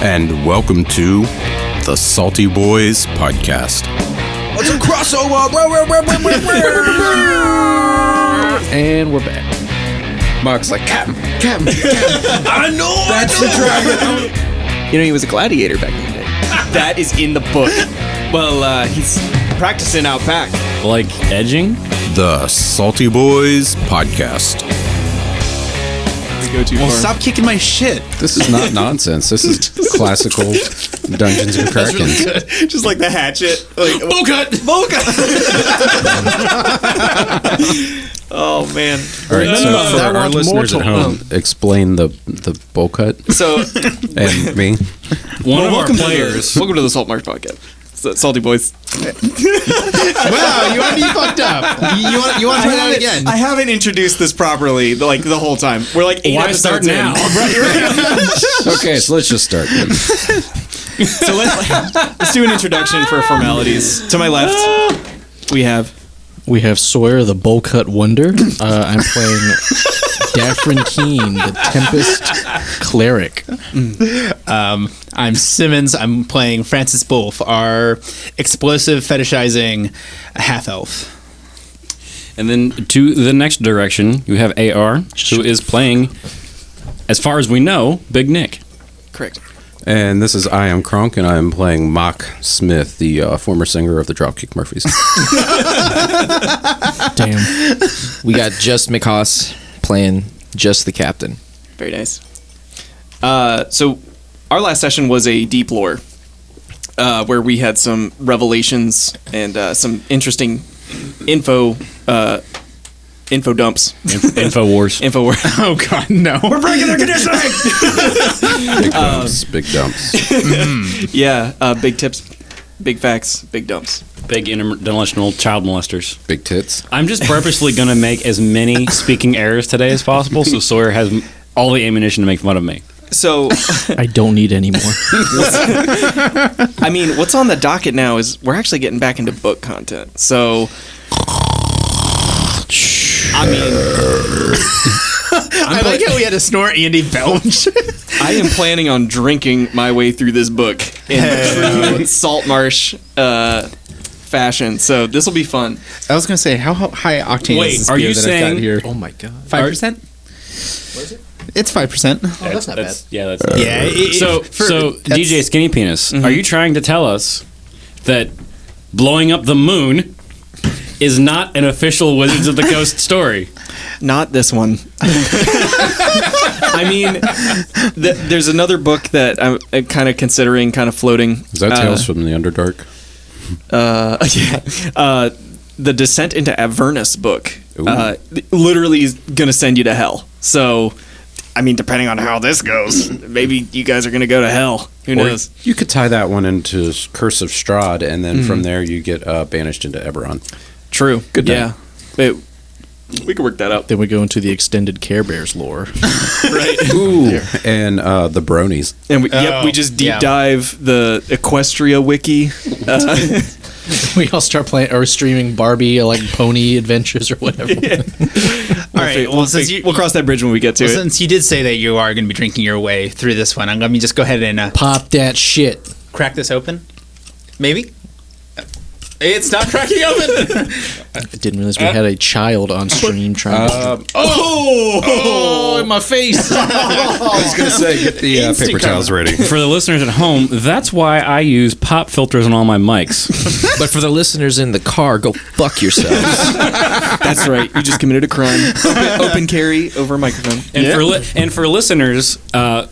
and welcome to the Salty Boys Podcast. It's a crossover! And we're back. Mark's like, Captain. I know! That's the dragon! You know, he was a gladiator back in the day. That is in the book. Well, he's practicing out back. Like edging? The Salty Boys Podcast. Go too far. Stop kicking my shit. This is not nonsense. This is classical Dungeons and Dragons. Really just like the hatchet. Like, Bowl cut! Oh, man. All right, so for our listeners at home, explain the bowl cut So, and me. One of our players. Welcome to the Saltmarsh Podcast. Salty Boys. Wow, you already fucked up. You want to try that again? I haven't introduced this properly, like, the whole time. We're like 8 Why episodes start now? Okay, so let's just start. So let's do an introduction for formalities. To my left, we have Sawyer, the bowl cut wonder. I'm playing Daphrin Keen, the Tempest Cleric. I'm Simmons. I'm playing Francis Wolf, our explosive fetishizing half-elf. And then to the next direction, you have AR, who is playing, as far as we know, Big Nick. correct. And this is I Am Kronk, and I am playing Mock Smith, the former singer of the Dropkick Murphys. Damn. We got Just McHoss playing Just the Captain. Very nice. So our last session was a deep lore, where we had some revelations and some interesting info dumps. Info Wars. Info wars. Oh, God, no. We're breaking their conditioning! Big dumps. Yeah, big tips, big facts, big dumps. Big interdimensional child molesters. Big tits. I'm just purposely going to make as many speaking errors today as possible so Sawyer has all the ammunition to make fun of me. So, I don't need any more. I mean, what's on the docket now is we're actually getting back into book content. So, I mean, I like how we had to snort Andy Belch. I am planning on drinking my way through this book in true Saltmarsh fashion. So this will be fun. I was going to say, how high octane Wait, is this are beer you that saying- I've got here? Oh my god. 5%? What is it? It's 5%. Oh, that's not bad. Yeah, that's Yeah. So DJ Skinny Penis, are you trying to tell us that blowing up the moon is not an official Wizards of the Coast story? Not this one. I mean, there's another book that I'm kind of considering, kind of floating. Is that Tales from the Underdark? Yeah. The Descent into Avernus book literally is going to send you to hell. So, I mean, depending on how this goes, maybe you guys are going to go to hell. Who knows? You could tie that one into Curse of Strahd, and then from there you get banished into Eberron. True. Good Yeah. We could work that out. Then we go into the extended Care Bears lore. Right. Ooh, and the Bronies. And we just deep dive the Equestria wiki. We all start playing or streaming Barbie like pony adventures or whatever. All right. Well, We'll cross that bridge when we get to it. Since you did say that you are going to be drinking your way through this one, I'm going to just go ahead and Pop that shit. crack this open. Maybe? It's not cracking open. I didn't realize we had a child on stream trying to... Oh, in my face. I was going to say, get the paper towels ready. For the listeners at home, that's why I use pop filters on all my mics. But for the listeners in the car, go fuck yourselves. That's right. You just committed a crime. Open carry over a microphone. And for listeners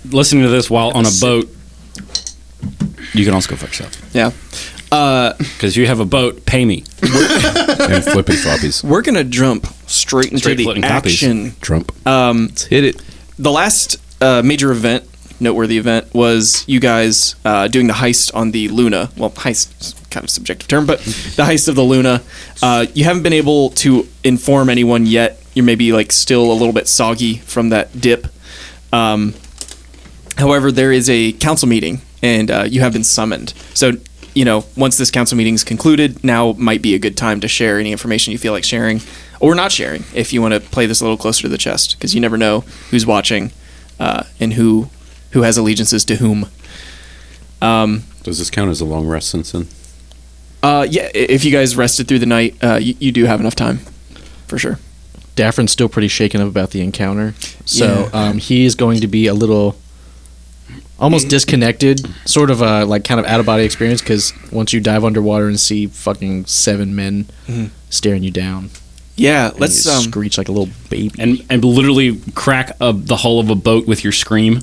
listening to this while on a boat, you can also go fuck yourself. Yeah. Because you have a boat, pay me. And flipping floppies. We're going to jump straight into the flipping copies. action. Trump. Let's hit it. The last major event, noteworthy event, was you guys doing the heist on the Luna. Well, heist is kind of a subjective term, but the heist of the Luna. You haven't been able to inform anyone yet. You're maybe like still a little bit soggy from that dip. However, there is a council meeting, and you have been summoned. So, you know, once this council meeting is concluded, now might be a good time to share any information you feel like sharing, or not sharing, if you want to play this a little closer to the chest, because you never know who's watching and who has allegiances to whom. Does this count as a long rest since then? Yeah, if you guys rested through the night, you do have enough time, for sure. Daffrin's still pretty shaken up about the encounter, so he is going to be a little almost disconnected, sort of like kind of out of body experience, because once you dive underwater and see fucking 7 men staring you down, Yeah, and let's you screech like a little baby. And literally crack the hull of a boat with your scream.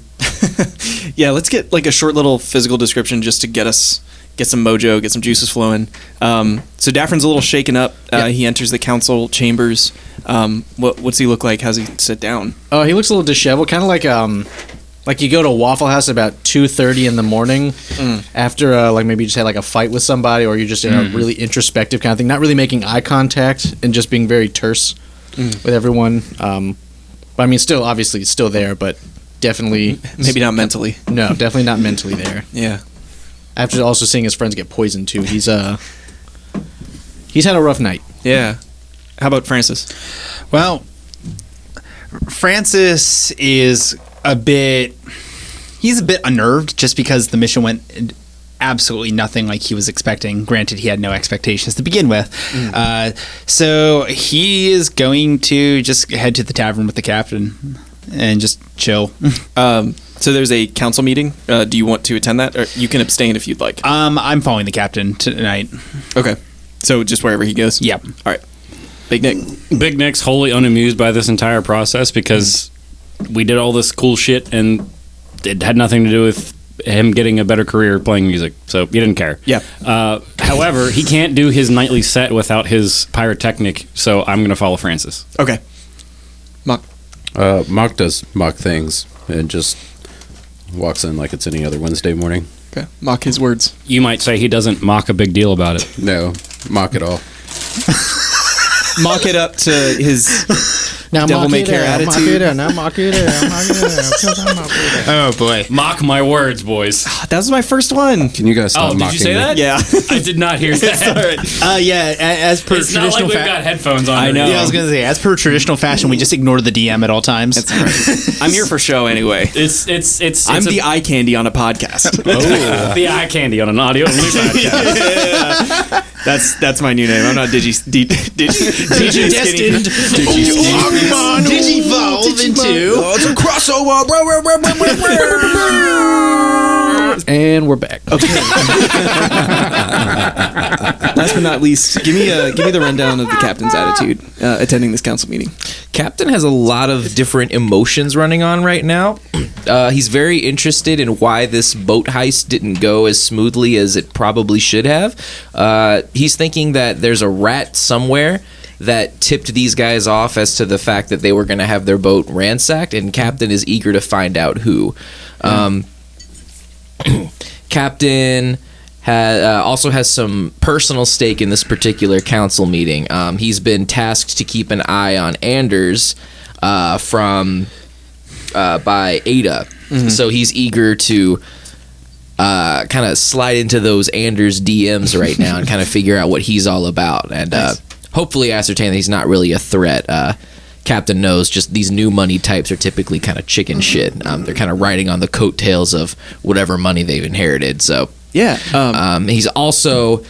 yeah, let's get like a short little physical description just to get some mojo, get some juices flowing. So Daffrin's a little shaken up. He enters the council chambers. What's he look like? How's he sit down? Oh, he looks a little disheveled, kind of like you go to Waffle House about 2:30 in the morning after like maybe you just had like a fight with somebody, or you're just in a really introspective kind of thing, not really making eye contact and just being very terse with everyone. But I mean, still obviously still there, but definitely Maybe not mentally. no, definitely not mentally there. Yeah. After also seeing his friends get poisoned too, he's had a rough night. Yeah. How about Francis? Well, Francis is he's a bit unnerved just because the mission went absolutely nothing like he was expecting. Granted, he had no expectations to begin with. So he is going to just head to the tavern with the captain and just chill. So there's a council meeting. Do you want to attend that? Or you can abstain if you'd like. I'm following the captain tonight. Okay. So just wherever he goes? Yep. All right. Big Nick. Big Nick's wholly unamused by this entire process because we did all this cool shit and it had nothing to do with him getting a better career playing music, so he didn't care. Yeah. However, he can't do his nightly set without his pyrotechnic, so I'm going to follow Francis. Okay. Mock. Mock does mock things and just walks in like it's any other Wednesday morning. Okay. Mock his words. You might say he doesn't mock a big deal about it. No, mock it all. Mock it up to his devil may care attitude. Oh boy. Mock my words, boys. That was my first one. Can you guys stop Oh, mocking did you say me? that? Yeah. I did not hear that. Yeah, as per It's not like traditional we've got headphones on. I know. Yeah, I was gonna say, as per traditional fashion, we just ignore the DM at all times. That's right. I'm here for show anyway. It's I'm the eye candy on a podcast. the eye candy on an audio only podcast. That's my new name. I'm not Digidestined. Digivolve into. It's a crossover. And we're back. Okay. Last but not least, give me the rundown of the captain's attitude attending this council meeting. Captain has a lot of different emotions running on right now. He's very interested in why this boat heist didn't go as smoothly as it probably should have. He's thinking that there's a rat somewhere that tipped these guys off as to the fact that they were going to have their boat ransacked, and Captain is eager to find out who. Captain also has some personal stake in this particular council meeting. He's been tasked to keep an eye on Anders by Ada. So he's eager to kind of slide into those Anders DMs right now and kind of figure out what he's all about, and hopefully ascertain that he's not really a threat. Captain knows just these new money types are typically kind of chicken shit. They're kind of riding on the coattails of whatever money they've inherited. So Yeah. he's also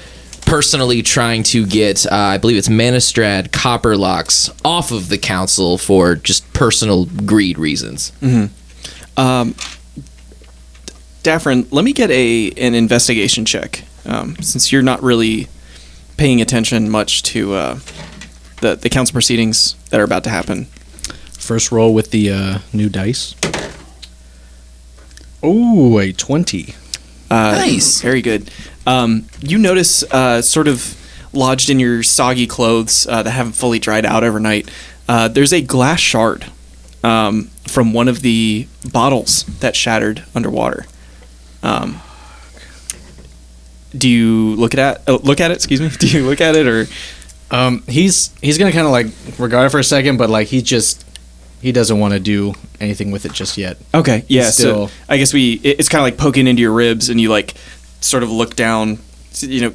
personally trying to get, I believe it's Manistrad Copperlocks off of the council for just personal greed reasons. Daffrin, let me get an investigation check, since you're not really paying attention much to the council proceedings that are about to happen. First roll with the new dice. Oh, a 20. Nice. Very good. You notice, sort of lodged in your soggy clothes that haven't fully dried out overnight, there's a glass shard from one of the bottles that shattered underwater. Do you look at it? Excuse me. Do you look at it, or He's gonna kind of like regard it for a second, but like he doesn't want to do anything with it just yet. okay? Yeah. Still- So I guess it's kind of like poking into your ribs, and you like sort of look down,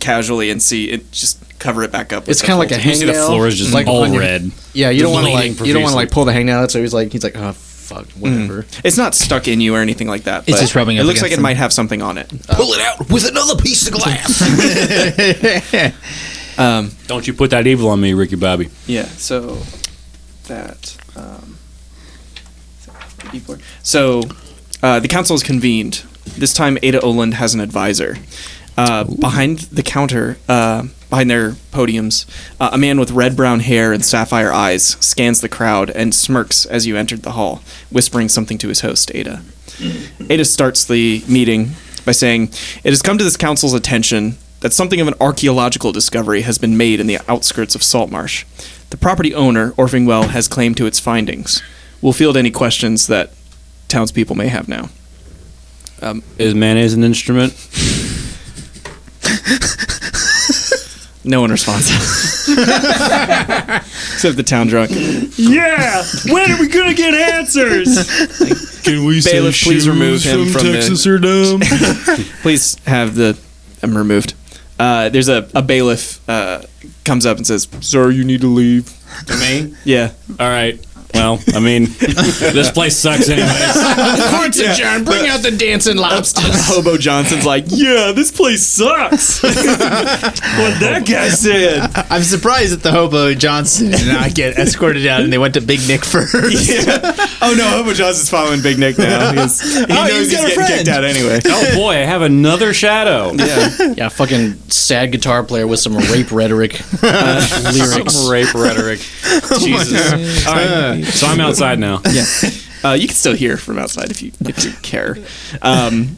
casually, and see it. Just cover it back up. with It's the kind of like a folds. You see the hangnail. floor is just like all on your- red. Yeah, you don't want to Bleeding like pull the hangnail out. So he's like, oh fuck, whatever. It's not stuck in you or anything like that. It's but just rubbing It up looks like against it them. might have something on it. Pull it out with another piece of glass. Don't you put that evil on me, Ricky Bobby. Yeah, so that. So the council is convened. This time, Ada Oland has an advisor. Behind the counter, behind their podiums, a man with red-brown hair and sapphire eyes scans the crowd and smirks as you entered the hall, whispering something to his host, Ada. Ada starts the meeting by saying, "It has come to this council's attention that something of an archaeological discovery has been made in the outskirts of Saltmarsh. The property owner, Orpingwell, has claimed to its findings. We'll field any questions that townspeople may have now." Is mayonnaise an instrument? No one responds. Except the town drunk. Yeah! When are we gonna get answers? Can we Bailiff, please remove him from Texas or dumb? Please have the removed. There's a bailiff comes up and says, "Sir, you need to leave." To me? Yeah. All right. Well, I mean, this place sucks anyways. Court's adjourned. Bring out the dancing lobsters. Hobo Johnson's like, "Yeah, this place sucks." What that guy said. I'm surprised that the hobo Johnson did not get escorted out, and they went to Big Nick first. Yeah. Oh no, Hobo Johnson's following Big Nick now. He knows he's getting kicked out anyway. Oh boy, I have another shadow. Yeah. Yeah, fucking sad guitar player with some rape rhetoric lyrics. Some rape rhetoric. Jesus. All right. So I'm outside now. Yeah. You can still hear from outside if you care. Anders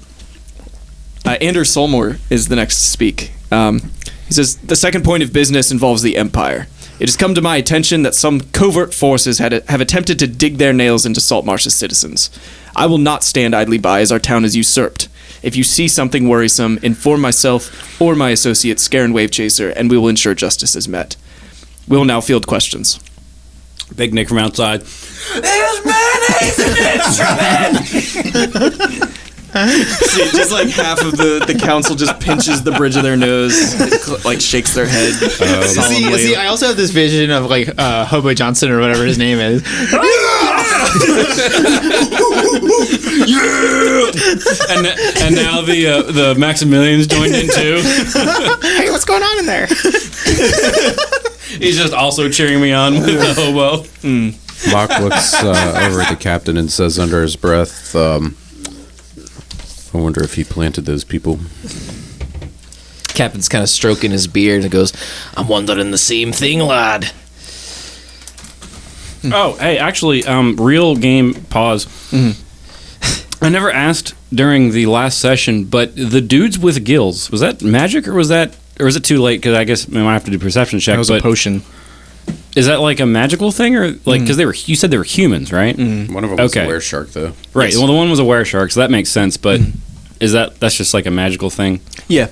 Solmore is the next to speak. He says, "The second point of business involves the Empire. It has come to my attention that some covert forces have attempted to dig their nails into Saltmarsh's citizens. I will not stand idly by as our town is usurped. If you see something worrisome, inform myself or my associate, Scare and Wave Chaser, and we will ensure justice is met. We will now field questions." Big Nick from outside. See, just like half of the council just pinches the bridge of their nose, like shakes their head solemnly. See, I also have this vision of like Hobo Johnson or whatever his name is. And now the Maximilian's joined in too. Hey, what's going on in there? He's just also cheering me on with the hobo. Mock looks over at the captain and says under his breath, I wonder if he planted those people. Captain's kind of stroking his beard and goes, "I'm wondering the same thing, lad." Oh, hey, actually, real game pause. I never asked during the last session, but the dudes with gills, was that magic or was it too late? Because I guess we might have to do perception check. That was a potion. Is that like a magical thing or like because you said they were humans, right? One of them was Okay. a were-shark, though. Right. Yes. Well, the one was a were-shark, so that makes sense. But that's just like a magical thing? Yeah.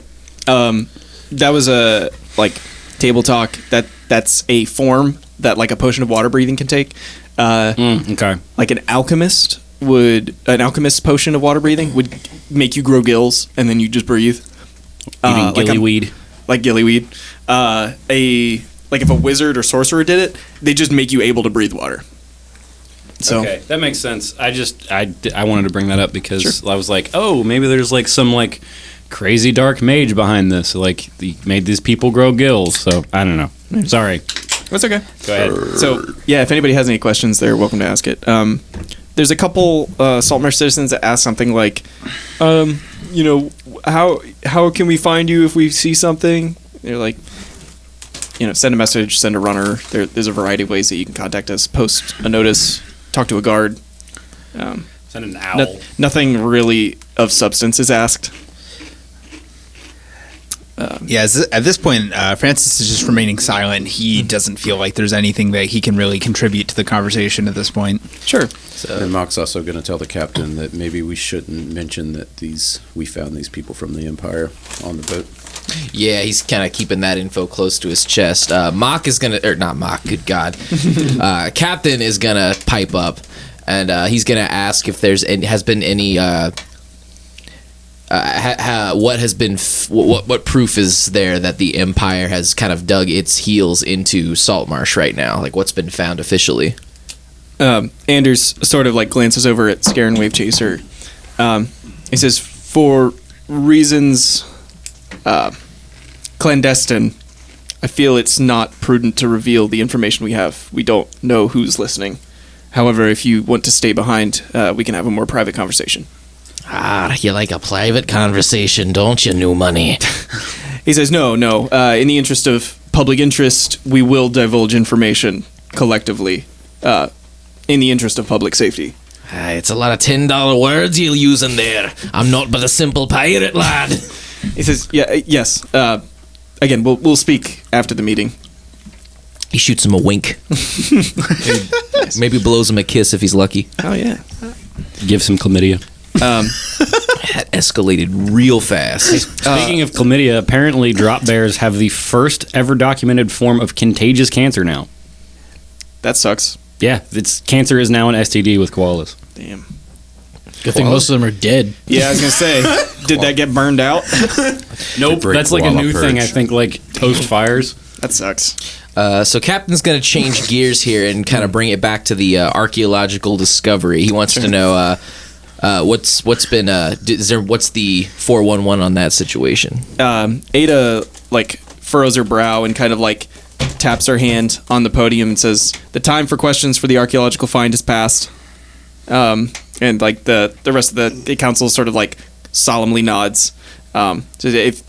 That was a table talk. That's a form that like a potion of water breathing can take. Okay. Like an alchemist's potion of water breathing would make you grow gills and then you just breathe. Eating gillyweed. Like gillyweed. If a wizard or sorcerer did it, they just make you able to breathe water. So Okay, that makes sense. I wanted to bring that up because I was like, oh, maybe there's like some like crazy dark mage behind this. Like he made these people grow gills. So I don't know. Sorry. that's okay. Go ahead. So yeah, if anybody has any questions, they're welcome to ask it. There's a couple Saltmarsh citizens that ask something like, how can we find you if we see something? They're like, send a message, send a runner. There's a variety of ways that you can contact us. Post a notice, talk to a guard. Send an owl. Nothing really of substance is asked. Yeah, at this point, Francis is just remaining silent. He doesn't feel like there's anything that he can really contribute to the conversation at this point. Sure. And Mock's also going to tell the captain that maybe we shouldn't mention that we found these people from the Empire on the boat. Yeah, he's kind of keeping that info close to his chest. Mock is gonna, or not Mock, good God. Captain is gonna pipe up, and he's gonna ask if has been any what proof is there that the Empire has kind of dug its heels into Saltmarsh right now? Like what's been found officially? Anders sort of like glances over at Scare and Wave Chaser. He says, for reasons clandestine, I feel it's not prudent to reveal the information we have. We don't know who's listening. However, if you want to stay behind, we can have a more private conversation. Ah, you like a private conversation, don't you, New Money? He says, no. In the interest of public interest, we will divulge information collectively in the interest of public safety. It's a lot of $10 words you're using there. I'm not but a simple pirate, lad. He says, yes. Again, we'll speak after the meeting. He shoots him a wink. Maybe blows him a kiss if he's lucky. Oh, yeah. Give some chlamydia. That escalated real fast. Speaking of chlamydia, apparently drop bears have the first ever documented form of contagious cancer now. That sucks. Yeah, cancer is now an STD with koalas. Damn. Good thing most of them are dead. Yeah, I was going to say, did that get burned out? Nope, Break that's like a koala new thing, I purge. think, like post fires. That sucks. So Captain's going to change gears here and kind of bring it back to the archaeological discovery. He wants to know what's the 411 on that situation. Ada like furrows her brow and kind of like taps her hand on the podium and says, "The time for questions for the archaeological find has passed." And like the rest of the council sort of like solemnly nods. So if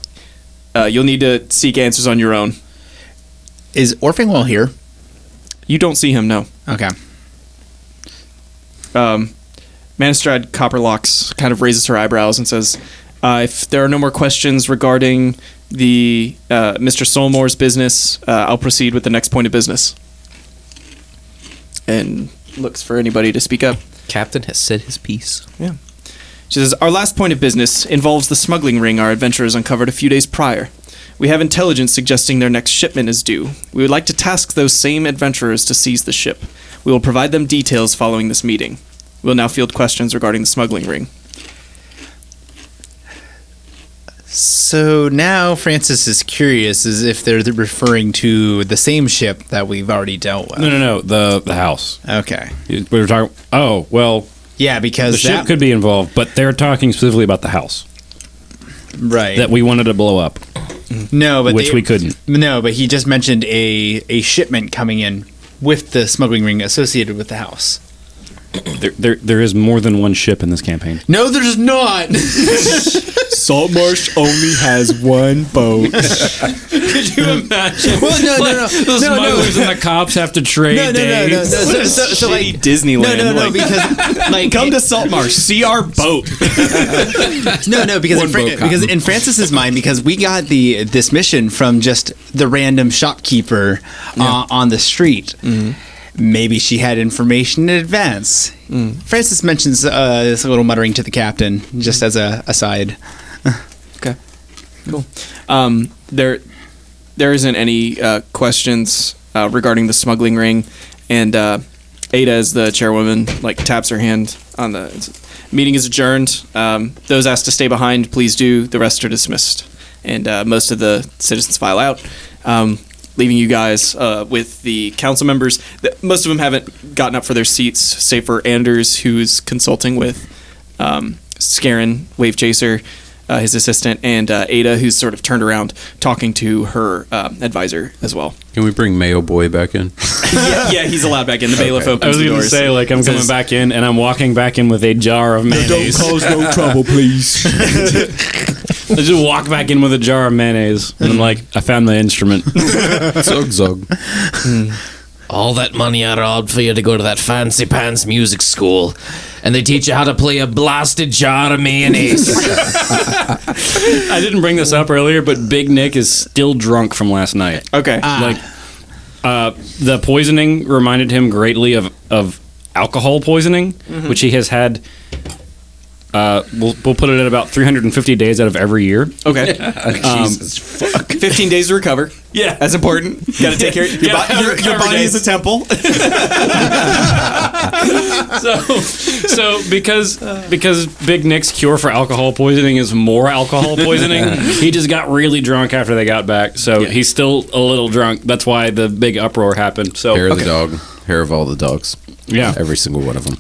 you'll need to seek answers on your own. Is Orpingwell here? You don't see him, no. Okay. Manistrad Copperlocks kind of raises her eyebrows and says, if there are no more questions regarding the Mr. Solmore's business, I'll proceed with the next point of business. And looks for anybody to speak up. Captain has said his piece. Yeah. She says, our last point of business involves the smuggling ring our adventurers uncovered a few days prior. We have intelligence suggesting their next shipment is due. We would like to task those same adventurers to seize the ship. We will provide them details following this meeting. We'll now field questions regarding the smuggling ring. So now Francis is curious as if they're referring to the same ship that we've already dealt with. No, the house. Okay. We were talking. Oh, well, Yeah, because the ship that could be involved, but they're talking specifically about the house right. that we wanted to blow up, no, but which we couldn't. No, but he just mentioned a shipment coming in with the smuggling ring associated with the house. There is more than one ship in this campaign. No, there's not. Saltmarsh only has one boat. Could you imagine? Well, no. The smugglers and the cops have to trade No. days. So like Disneyland. no, like, because like come to Saltmarsh, see our boat. No, because One boat because in Francis's mind, because we got this mission from just the random shopkeeper on the street. Maybe she had information in advance. Francis mentions this little muttering to the captain, just as a aside. Okay, cool. There isn't any questions regarding the smuggling ring, and Ada, as the chairwoman, like taps her hand on the meeting is adjourned. Those asked to stay behind, please do. The rest are dismissed, and most of the citizens file out. Leaving you guys with the council members. Most of them haven't gotten up for their seats, save for Anders, who's consulting with Scarin, Wave Chaser, his assistant, and Ada, who's sort of turned around talking to her advisor as well. Can we bring Mayo Boy back in? yeah, he's allowed back in. The bailiff opens I was the going to doors. say, like, I'm coming back in, and I'm walking back in with a jar of mayonnaise. no trouble, please. I just walk back in with a jar of mayonnaise, and I'm like, I found my instrument. Zug. All that money I robbed for you to go to that fancy pants music school, and they teach you how to play a blasted jar of mayonnaise. I didn't bring this up earlier, but Big Nick is still drunk from last night. Okay. Like, the poisoning reminded him greatly of alcohol poisoning, which he has had. We'll put it at about 350 days out of every year. Okay. Jesus fuck. 15 days to recover. Yeah. That's important. Got to take care of your Recover body days. is a temple. So because Big Nick's cure for alcohol poisoning is more alcohol poisoning, he just got really drunk after they got back. So he's still a little drunk. That's why the big uproar happened. So Hair of the dog. Hair of all the dogs. Yeah. Every single one of them.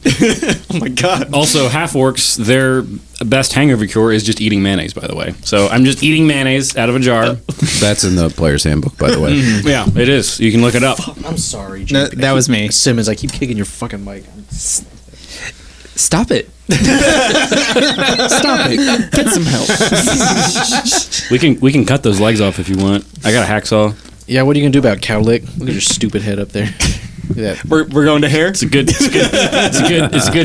Oh my god. Also, half orcs, their best hangover cure is just eating mayonnaise, by the way. So I'm just eating mayonnaise out of a jar. That's in the player's handbook, by the way. Yeah, it is. You can look it up. I'm sorry, No, JP. that was me. Simmons, I keep kicking your fucking mic. Stop it. Stop it. Get some help. We can cut those legs off if you want. I got a hacksaw. Yeah, what are you gonna do about Cowlick? Look at your stupid head up there. Look at that. We're going to hair. It's a good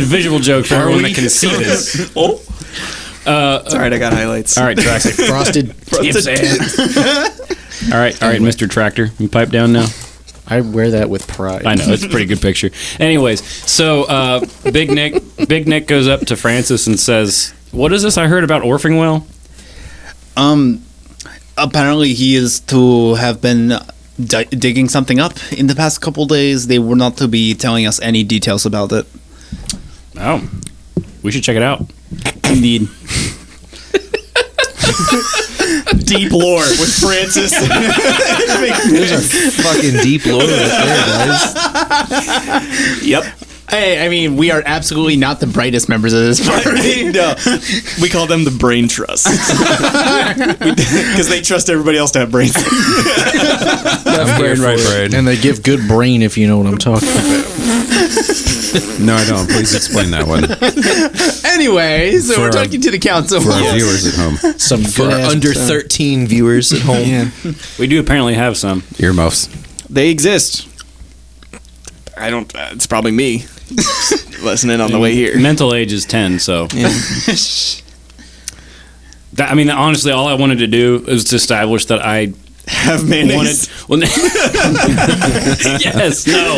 visual joke for everyone that can see this. It's all right. I got highlights. All right, Tractor. Frosted. All right, Mr. Tractor. You pipe down now. I wear that with pride. I know it's a pretty good picture. Anyways, so Big Nick goes up to Francis and says, "What is this I heard about Orpingwell?" Apparently he is to have been digging something up in the past couple days. They were not to be telling us any details about it. Oh, we should check it out. Indeed. Deep lore with Francis. Fucking deep lore right there, guys. Yep. Hey, I mean, we are absolutely not the brightest members of this party. No, we call them the brain trust because they trust everybody else to have brains. Brain. And they give good brain, if you know what I'm talking about. No, I don't. Please explain that one Anyway, so For we're our- talking to the council. for our viewers at home. Some For good our ass under stuff. 13 viewers at home. Yeah, We do apparently have some. Earmuffs. they exist. I don't. It's probably me listening on the way here. Mental age is 10, so. I mean, honestly, all I wanted to do was to establish that I Have wanted. mayonnaise. Well, yes, no.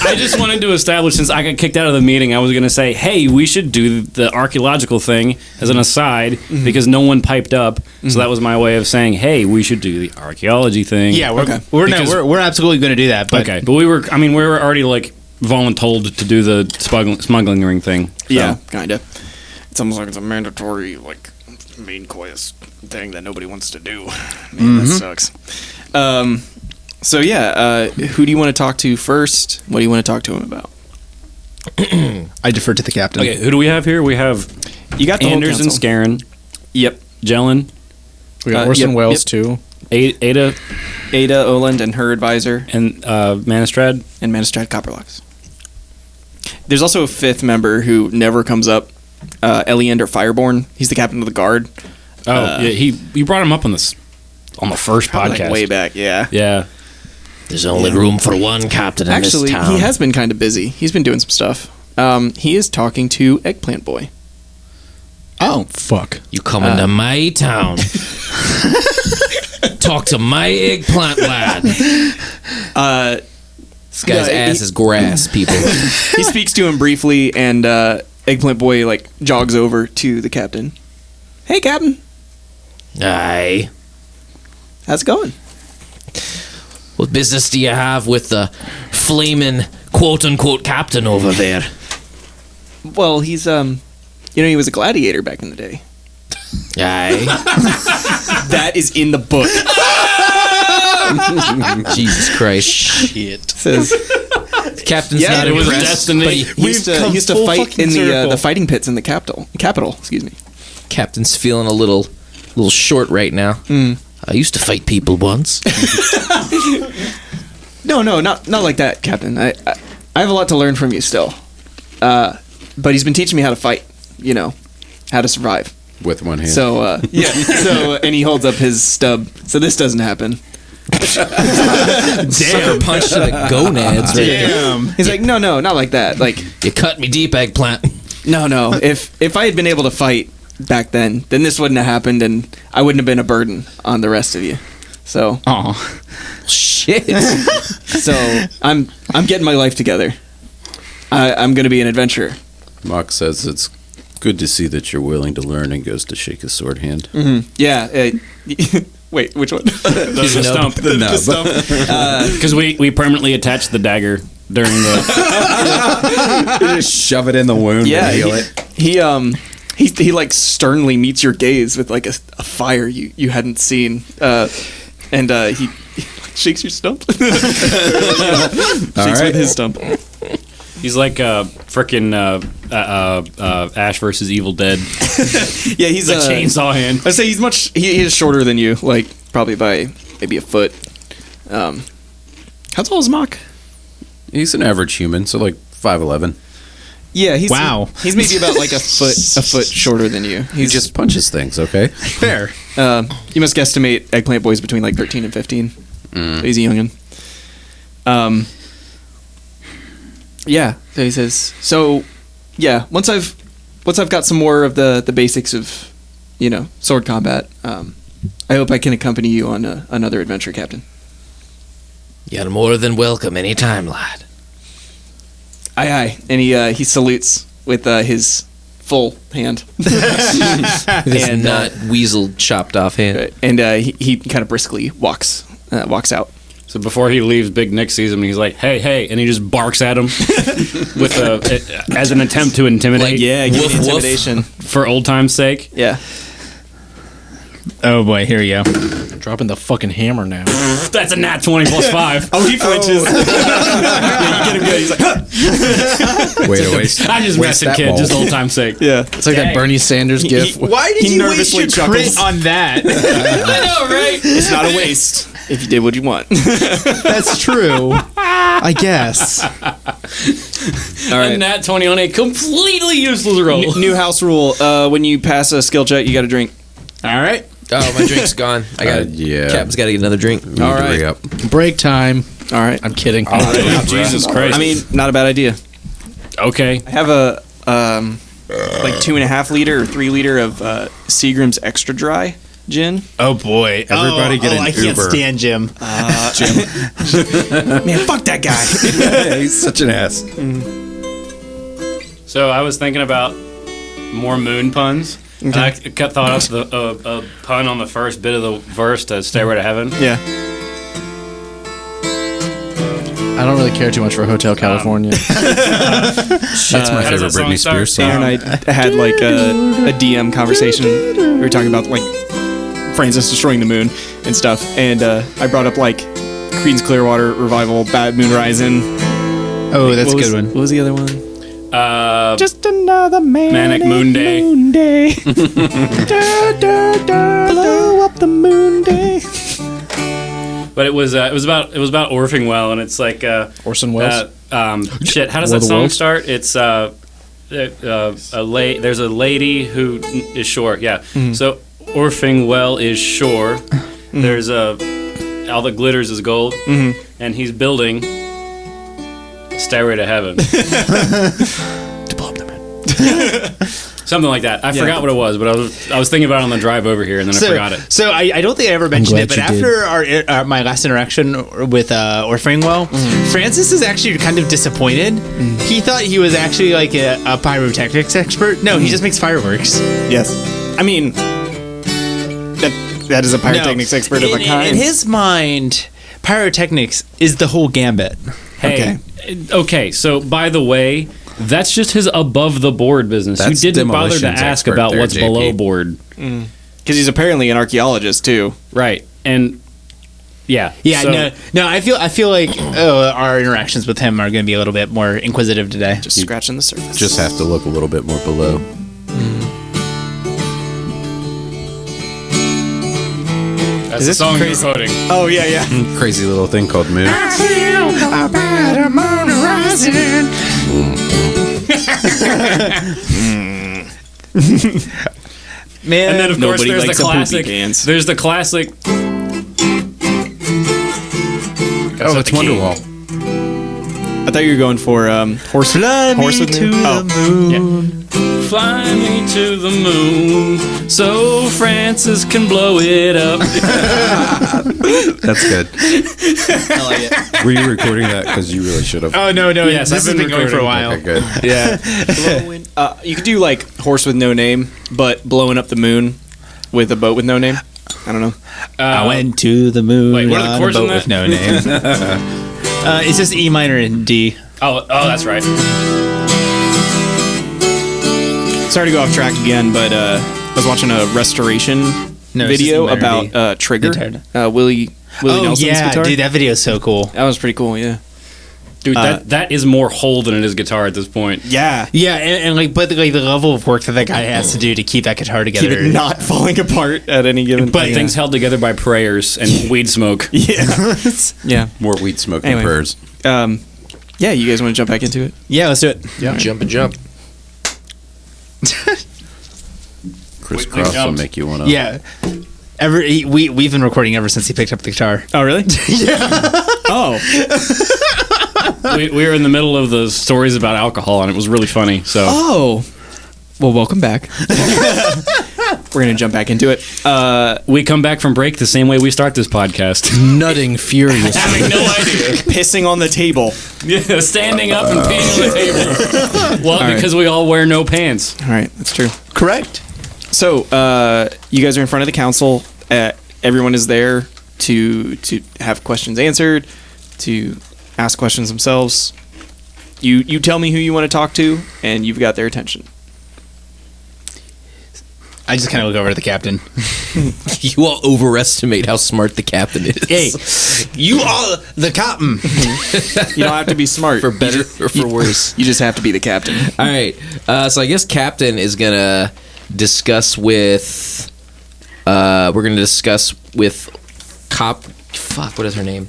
I just wanted to establish, since I got kicked out of the meeting, I was going to say, hey, we should do the archaeological thing as an aside because no one piped up. So that was my way of saying, hey, we should do the archaeology thing. Yeah, Okay. Because- we're absolutely going to do that. But Okay, but we were already like voluntold to do the smuggling ring thing. So. Yeah, kind of. It's almost like it's a mandatory, like, main quest thing that nobody wants to do. Man, that sucks. So yeah, who do you want to talk to first? What do you want to talk to him about? I defer to the captain. Okay, who do we have here? We have You got the Anders whole and council. Scarin, Yep. Jellin, We got Orson Yep, Welles, yep. too. Ada, Ada Oland and her advisor, and Manistrad. and Manistrad Copperlocks. There's also a fifth member who never comes up, Eliander Fireborn. He's the captain of the guard. Oh, yeah, you brought him up on the first Probably, podcast. like, way back, yeah. Yeah. There's only room for one captain in Actually, this town. he has been kind of busy. He's been doing some stuff. He is talking to Eggplant Boy. Oh, Fuck. You come into my town. Talk to my eggplant lad. This guy's Yeah, ass is grass, people. He speaks to him briefly, and Eggplant Boy like jogs over to the captain. Hey, Captain, Aye. how's it going? What business do you have with the flaming quote-unquote captain over there? Well, he's he was a gladiator back in the day. Aye. That is in the book. Jesus Christ. Shit. Says Captain's Yeah, not It was impressed, destiny. but he used to full fight fucking in circle. the fighting pits in the capital. Excuse me. Captain's feeling a little short right now. I used to fight people once. No, not like that, Captain. I have a lot to learn from you still. But he's been teaching me how to fight. You know, how to survive. With one hand. So yeah. So and he holds up his stub. So this doesn't happen. Sucker punch to the gonads right there. damn. He's like, no, not like that. Like, You cut me deep, eggplant. no. If I had been able to fight back then this wouldn't have happened, and I wouldn't have been a burden on the rest of you. So Oh, Shit. so I'm getting my life together. I'm gonna be an adventurer. Mock says it's good to see that you're willing to learn and goes to shake his sword hand. Yeah. Wait, which one? The stump. The stump. Because we permanently attached the dagger during the. Just shove it in the wound Yeah, and heal it. he like sternly meets your gaze with like a fire you hadn't seen, and he like shakes your stump. Shakes right. with his stump. He's like frickin' Ash versus Evil Dead. Yeah, he's The chainsaw hand. I'd say he is shorter than you, like probably by maybe a foot. How tall is Mock? He's an average human, so like 5'11". Yeah, he's He's maybe about like a foot shorter than you. He just punches things, okay? Fair. You must guesstimate Eggplant Boy's between like 13 and 15. So he's a youngin. Yeah. So he says. So, yeah. Once I've got some more of the basics of, sword combat, I hope I can accompany you on another adventure, Captain. You're more than welcome anytime, lad. Aye, aye. And he salutes with his full hand. This nut weasel chopped off hand. And he kind of briskly walks out. So before he leaves, Big Nick sees him and he's like, hey, and he just barks at him with as an attempt to intimidate. Like, yeah, give me intimidation. For old time's sake. Yeah. Oh boy, here we go. Dropping the fucking hammer now. That's a nat 20 plus 5. Oh, he flinches. Yeah, you get him good. He's like, huh. Way to waste. I just waste messed that kid, ball. just old time's sake. Yeah. It's like that Bernie Sanders gif. Why did He you nervously waste your chuckles. crit on that? I know, right? It's not a waste if you did what you want. That's true. I guess. All A right. nat 20 on a completely useless roll. New house rule. When you pass a skill check, you got to drink. All right. Oh, my drink's gone. I got yeah. Captain's got to get another drink. Need All to right. re-up. Break time. All right. I'm kidding. Jesus Christ. I mean, not a bad idea. Okay. I have a like 2.5 liter or 3 liter of Seagram's Extra Dry gin. Oh boy. Everybody get an I can't Uber. stand Jim. Man, fuck that guy. He's such an ass. So I was thinking about more moon puns. And I thought up a pun on the first bit of the verse to Stairway to Heaven. Yeah. I don't really care too much for Hotel California. That's my how does favorite that song Britney start? Spears song. Aaron and I had like a DM conversation. We were talking about like Francis destroying the moon and stuff, and I brought up like Creedence Clearwater Revival, Bad Moon Rising. Oh, that's a What good one. What was the other one? Just another Manic Moon Day. Day. Blow up the moon day. But it was about Orpingwell, and it's like Orson Welles. shit. How does War that of the song Worlds? start? It's there's a lady who is shore. Yeah. So Orpingwell is shore. There's all that glitters is gold, and he's building a Stairway to Heaven. To blow up the moon. Something like that. I forgot what it was, but I was thinking about it on the drive over here, and then I forgot it. So I don't think I ever mentioned it, glad but you after our my last interaction with Orpingwell, Francis is actually kind of disappointed. He thought he was actually like a pyrotechnics expert. No, he just makes fireworks. Yes. I mean, that is a pyrotechnics expert of a kind. In his mind, pyrotechnics is the whole gambit. Hey, okay. So by the way, that's just his above the board business. That's you didn't bother to demolitions ask expert about there, what's JP. below board, Because he's apparently an archaeologist too. right? And yeah, Yeah, so- no. I feel like our interactions with him are going to be a little bit more inquisitive today. Just scratching the surface. Just have to look a little bit more below. That's the song you're quoting. Oh yeah, yeah. Crazy little thing called Moon. Man, And then of course Nobody there's the likes a poopy classic. pants. There's the classic. Oh, it's Wonderwall. I thought you were going for horse with moon. Oh, Fly me to the moon so Francis can blow it up. That's good. I like it. Were you recording that? Because you really should have. Oh no, Yes, this I've has been been going for a while. Okay, good. yeah. You could do like horse with no name, but blowing up the moon with a boat with no name. I don't know. I went to the moon Wait, what are the on a chords boat on with that? no name. It's just E minor and D. Oh, that's right. Sorry to go off track again, but I was watching a restoration No, it's video just E minor about D. Trigger, Guitar. Willie Oh Nelson's yeah, guitar. dude, that video is so cool. That was pretty cool. Yeah. Dude, that is more hole than it is guitar at this point. Yeah. Yeah, and like, but like the level of work that guy has to do to keep that guitar together, Keep it not falling apart at any given But time. Things held together by prayers and weed smoke. Yeah. Yeah. More weed smoke Anyway. and prayers. Yeah, you guys want to jump back into it? Yeah, let's do it. Yeah. Jump and jump. Crisscross will jumped. make you want to. Yeah. We've been recording ever since he picked up the guitar. Oh, really? Yeah. Oh. We were in the middle of the stories about alcohol, and it was really funny. So Oh. Well, welcome back. We're going to jump back into it. we come back from break the same way we start this podcast. Nutting furiously. Having no idea. Pissing on the table. Yeah, standing up and peeing on the table. Well, right. because we all wear no pants. All right, that's true. Correct. So, you guys are in front of the council. Everyone is there to have questions answered, to ask questions themselves. You tell me who you want to talk to, and you've got their attention. I just kind of look over at the captain. You all overestimate how smart the captain is. Hey, you all the captain. You don't have to be smart. For better or for worse. You just have to be the captain. All right. So I guess Captain is gonna discuss with. We're gonna discuss with Fuck. What is her name?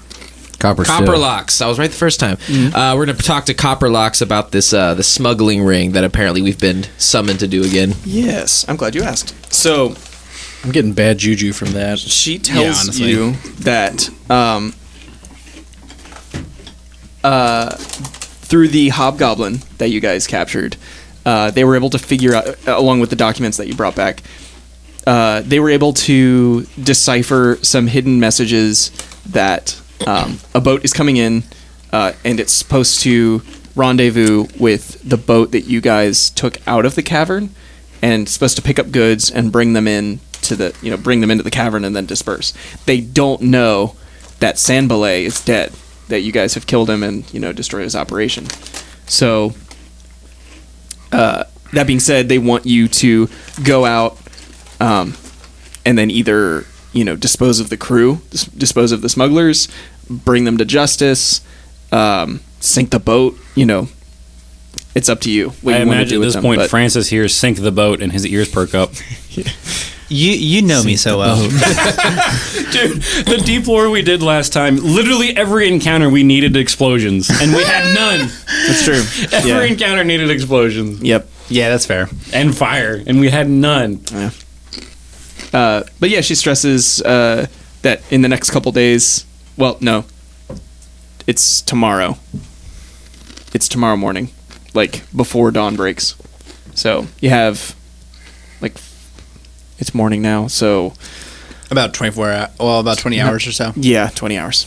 Copperlocks. I was right the first time. We're gonna talk to Copperlocks about this the smuggling ring that apparently we've been summoned to do again. Yes, I'm glad you asked. So, I'm getting bad juju from that. she tells honestly. you that through the hobgoblin that you guys captured, they were able to figure out, along with the documents that you brought back, they were able to decipher some hidden messages that a boat is coming in, and it's supposed to rendezvous with the boat that you guys took out of the cavern, and supposed to pick up goods and bring them in to the, bring them into the cavern and then disperse. They don't know that Sanbalay is dead, that you guys have killed him and, destroyed his operation. So, that being said, they want you to go out, and then either, dispose of the crew, dispose of the smugglers, bring them to justice, sink the boat, it's up to you. What I you wanna imagine do at with this them, point, but- Francis hears "sink the boat" and his ears perk up. You know me so well. Dude, the deep lore we did last time, literally every encounter we needed explosions, and we had none. That's true. Every encounter needed explosions Yep. Yeah, that's fair. and fire, and we had none. But yeah, she stresses that in the next couple days. Well, no, it's tomorrow. It's tomorrow morning, like before dawn breaks. So you have, it's morning now. So About 20 hours or so. yeah, 20 hours.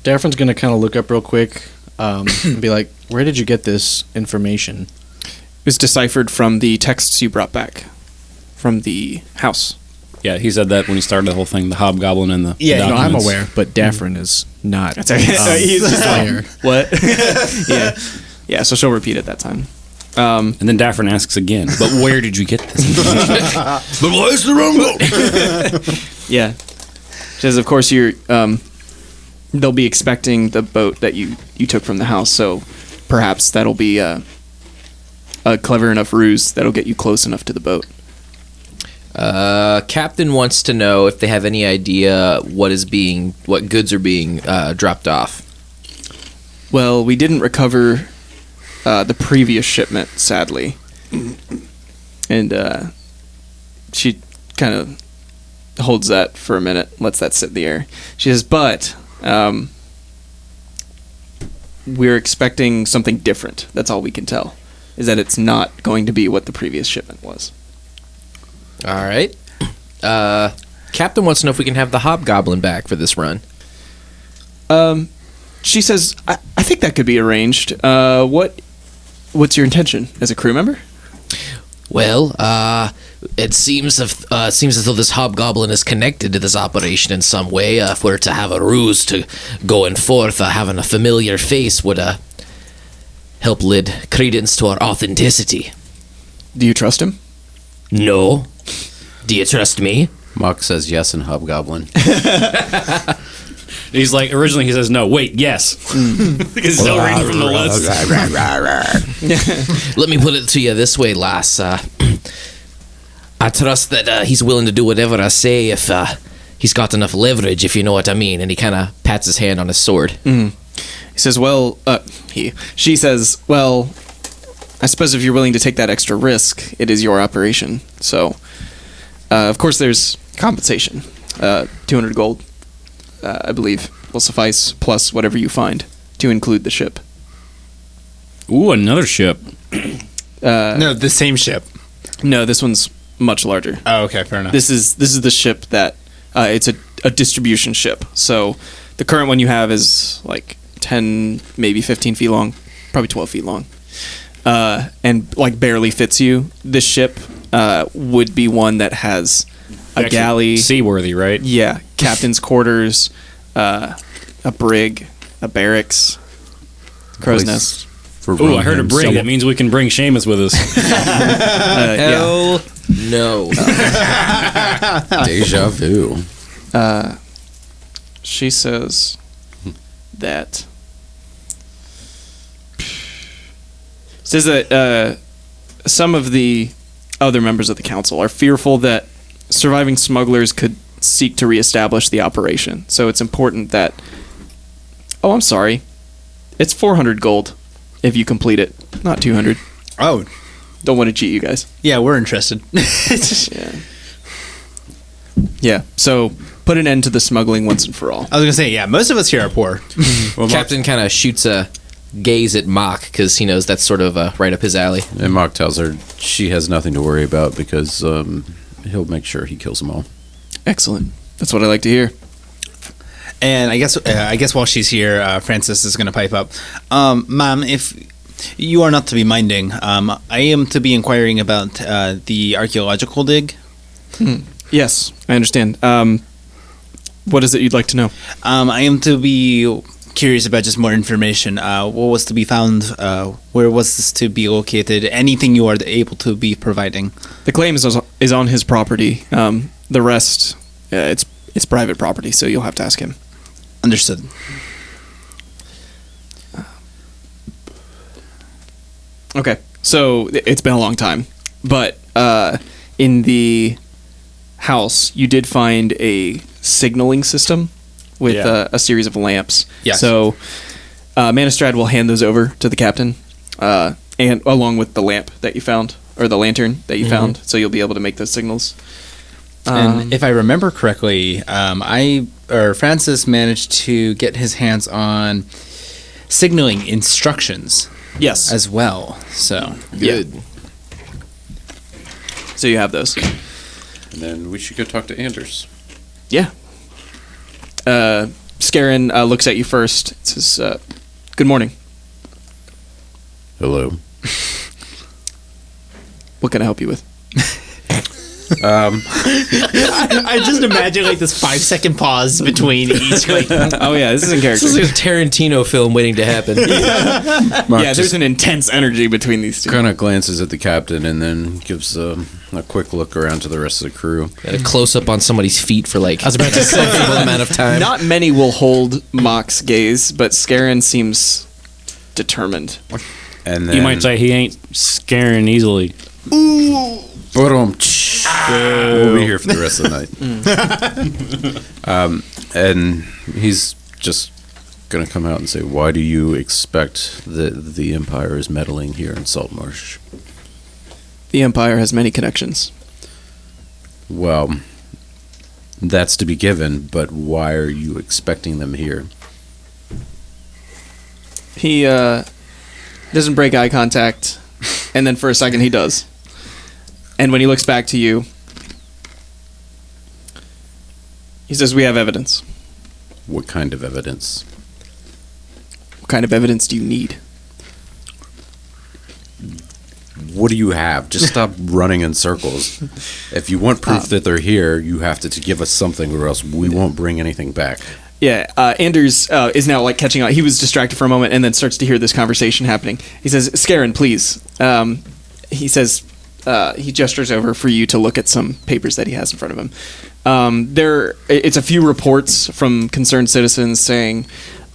Daphne's gonna kind of look up real quick and be like, "Where did you get this information?" It was deciphered from the texts you brought back from the house. Yeah, he said that when he started the whole thing, the hobgoblin and the Yeah, No, I'm documents. aware, but Daphne is not. That's okay. He's just aware. What? Yeah, yeah. So she'll repeat it that time. And then Daffrin asks again, "But where did you get this?" But why is the wrong boat? Yeah. She says, of course, they'll be expecting the boat that you took from the house, so perhaps that'll be a clever enough ruse that'll get you close enough to the boat. Captain wants to know if they have any idea what goods are being dropped off. Well, we didn't recover the previous shipment, sadly. And she kind of holds that for a minute, lets that sit in the air. She says, but we're expecting something different. That's all we can tell, is that it's not going to be what the previous shipment was. All right. Captain wants to know if we can have the hobgoblin back for this run. She says, I think that could be arranged. What's your intention as a crew member? Well, it seems as though this hobgoblin is connected to this operation in some way. If we're to have a ruse to going forth, having a familiar face would help lend credence to our authenticity. Do you trust him? No. Do you trust me? Mock says yes in Hobgoblin. He's like, originally he says no. Wait, yes. Because he's still reading from the list. Let me put it to you this way, lass. I trust that he's willing to do whatever I say if he's got enough leverage, if you know what I mean. And he kind of pats his hand on his sword. He says, well, she says, well, I suppose if you're willing to take that extra risk, it is your operation. So, of course, there's compensation. 200 gold, I believe, will suffice, plus whatever you find to include the ship. Ooh, another ship. No, the same ship. No, this one's much larger. Oh, okay, fair enough. This is the ship that it's a distribution ship. So the current one you have is like 10, maybe 15 feet long, probably 12 feet long, and like barely fits you. This ship would be one that has a Actually, galley, seaworthy, right? yeah, captain's quarters, a brig, a barracks, crow's nest. Ooh, I heard a brig. That means we can bring Seamus with us. Yeah. Hell no. Deja vu. She says that some of the other members of the council are fearful that surviving smugglers could seek to reestablish the operation. So it's important that... Oh, I'm sorry. It's 400 gold if you complete it, not 200. Oh, Don't want to cheat you guys. yeah, we're interested. Yeah, so put an end to the smuggling once and for all. I was gonna say, yeah, most of us here are poor. Captain kind of shoots a gaze at Mock because he knows that's sort of right up his alley. And Mock tells her she has nothing to worry about because he'll make sure he kills them all. Excellent. That's what I like to hear. And I guess while she's here, Francis is gonna pipe up. Ma'am, if you are not to be minding, I am to be inquiring about the archaeological dig. Yes, I understand. What is it you'd like to know? I am to be curious about just more information. What was to be found? Where was this to be located? Anything you are able to be providing. The claim is on his property. The rest, it's private property, so you'll have to ask him. Understood. Okay, so it's been a long time, but in the house, you did find a signaling system with a series of lamps. Yes. So Manistrad will hand those over to the captain, and along with the lamp that you found, or the lantern that you found, so you'll be able to make those signals. And if I remember correctly, Francis managed to get his hands on signaling instructions Yes. as well. So Good. So you have those. And then we should go talk to Anders. Yeah. Scarin looks at you first. It says, good morning. Hello. What can I help you with? I just imagine like this 5-second pause between each. Like, Oh, yeah, this is in character. This is a Tarantino film waiting to happen. Mark Yeah, there's an intense energy between these two. kind of glances at the captain and then gives a quick look around to the rest of the crew. Got a close up on somebody's feet for like a comfortable amount of time. Not many will hold Mock's gaze, but Scarin seems determined. And then You might say he ain't scaring easily. Boom. We'll be here for the rest of the night. And he's just going to come out and say, why do you expect that the Empire is meddling here in Saltmarsh? The Empire has many connections. Well, that's to be given, but why are you expecting them here? He doesn't break eye contact, and then for a second he does. And when he looks back to you, he says, we have evidence. What kind of evidence? What kind of evidence do you need? What do you have? Just stop running in circles. If you want proof that they're here, you have to give us something, or else we won't bring anything back. Yeah, Anders is now like catching on. He was distracted for a moment and then starts to hear this conversation happening. He says, Scarin, please. He says, he gestures over for you to look at some papers that he has in front of him. It's a few reports from concerned citizens saying,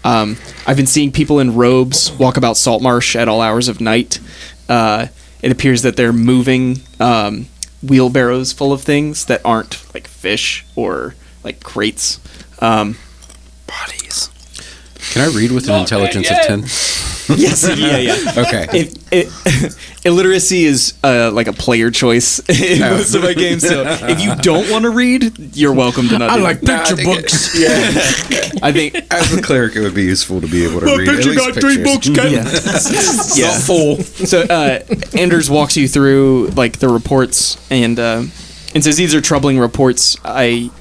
I've been seeing people in robes walk about Saltmarsh at all hours of night. It appears that they're moving wheelbarrows full of things that aren't like fish or like crates. Bodies. Can I read with an intelligence of 10? Yes, yeah. Okay. Illiteracy is like a player choice in most of my games. So if you don't want to read, you're welcome to not. I do like it. picture books. I think As a cleric, it would be useful to be able to read at least pictures. yeah. Full. So Anders walks you through like the reports and says these are troubling reports. I've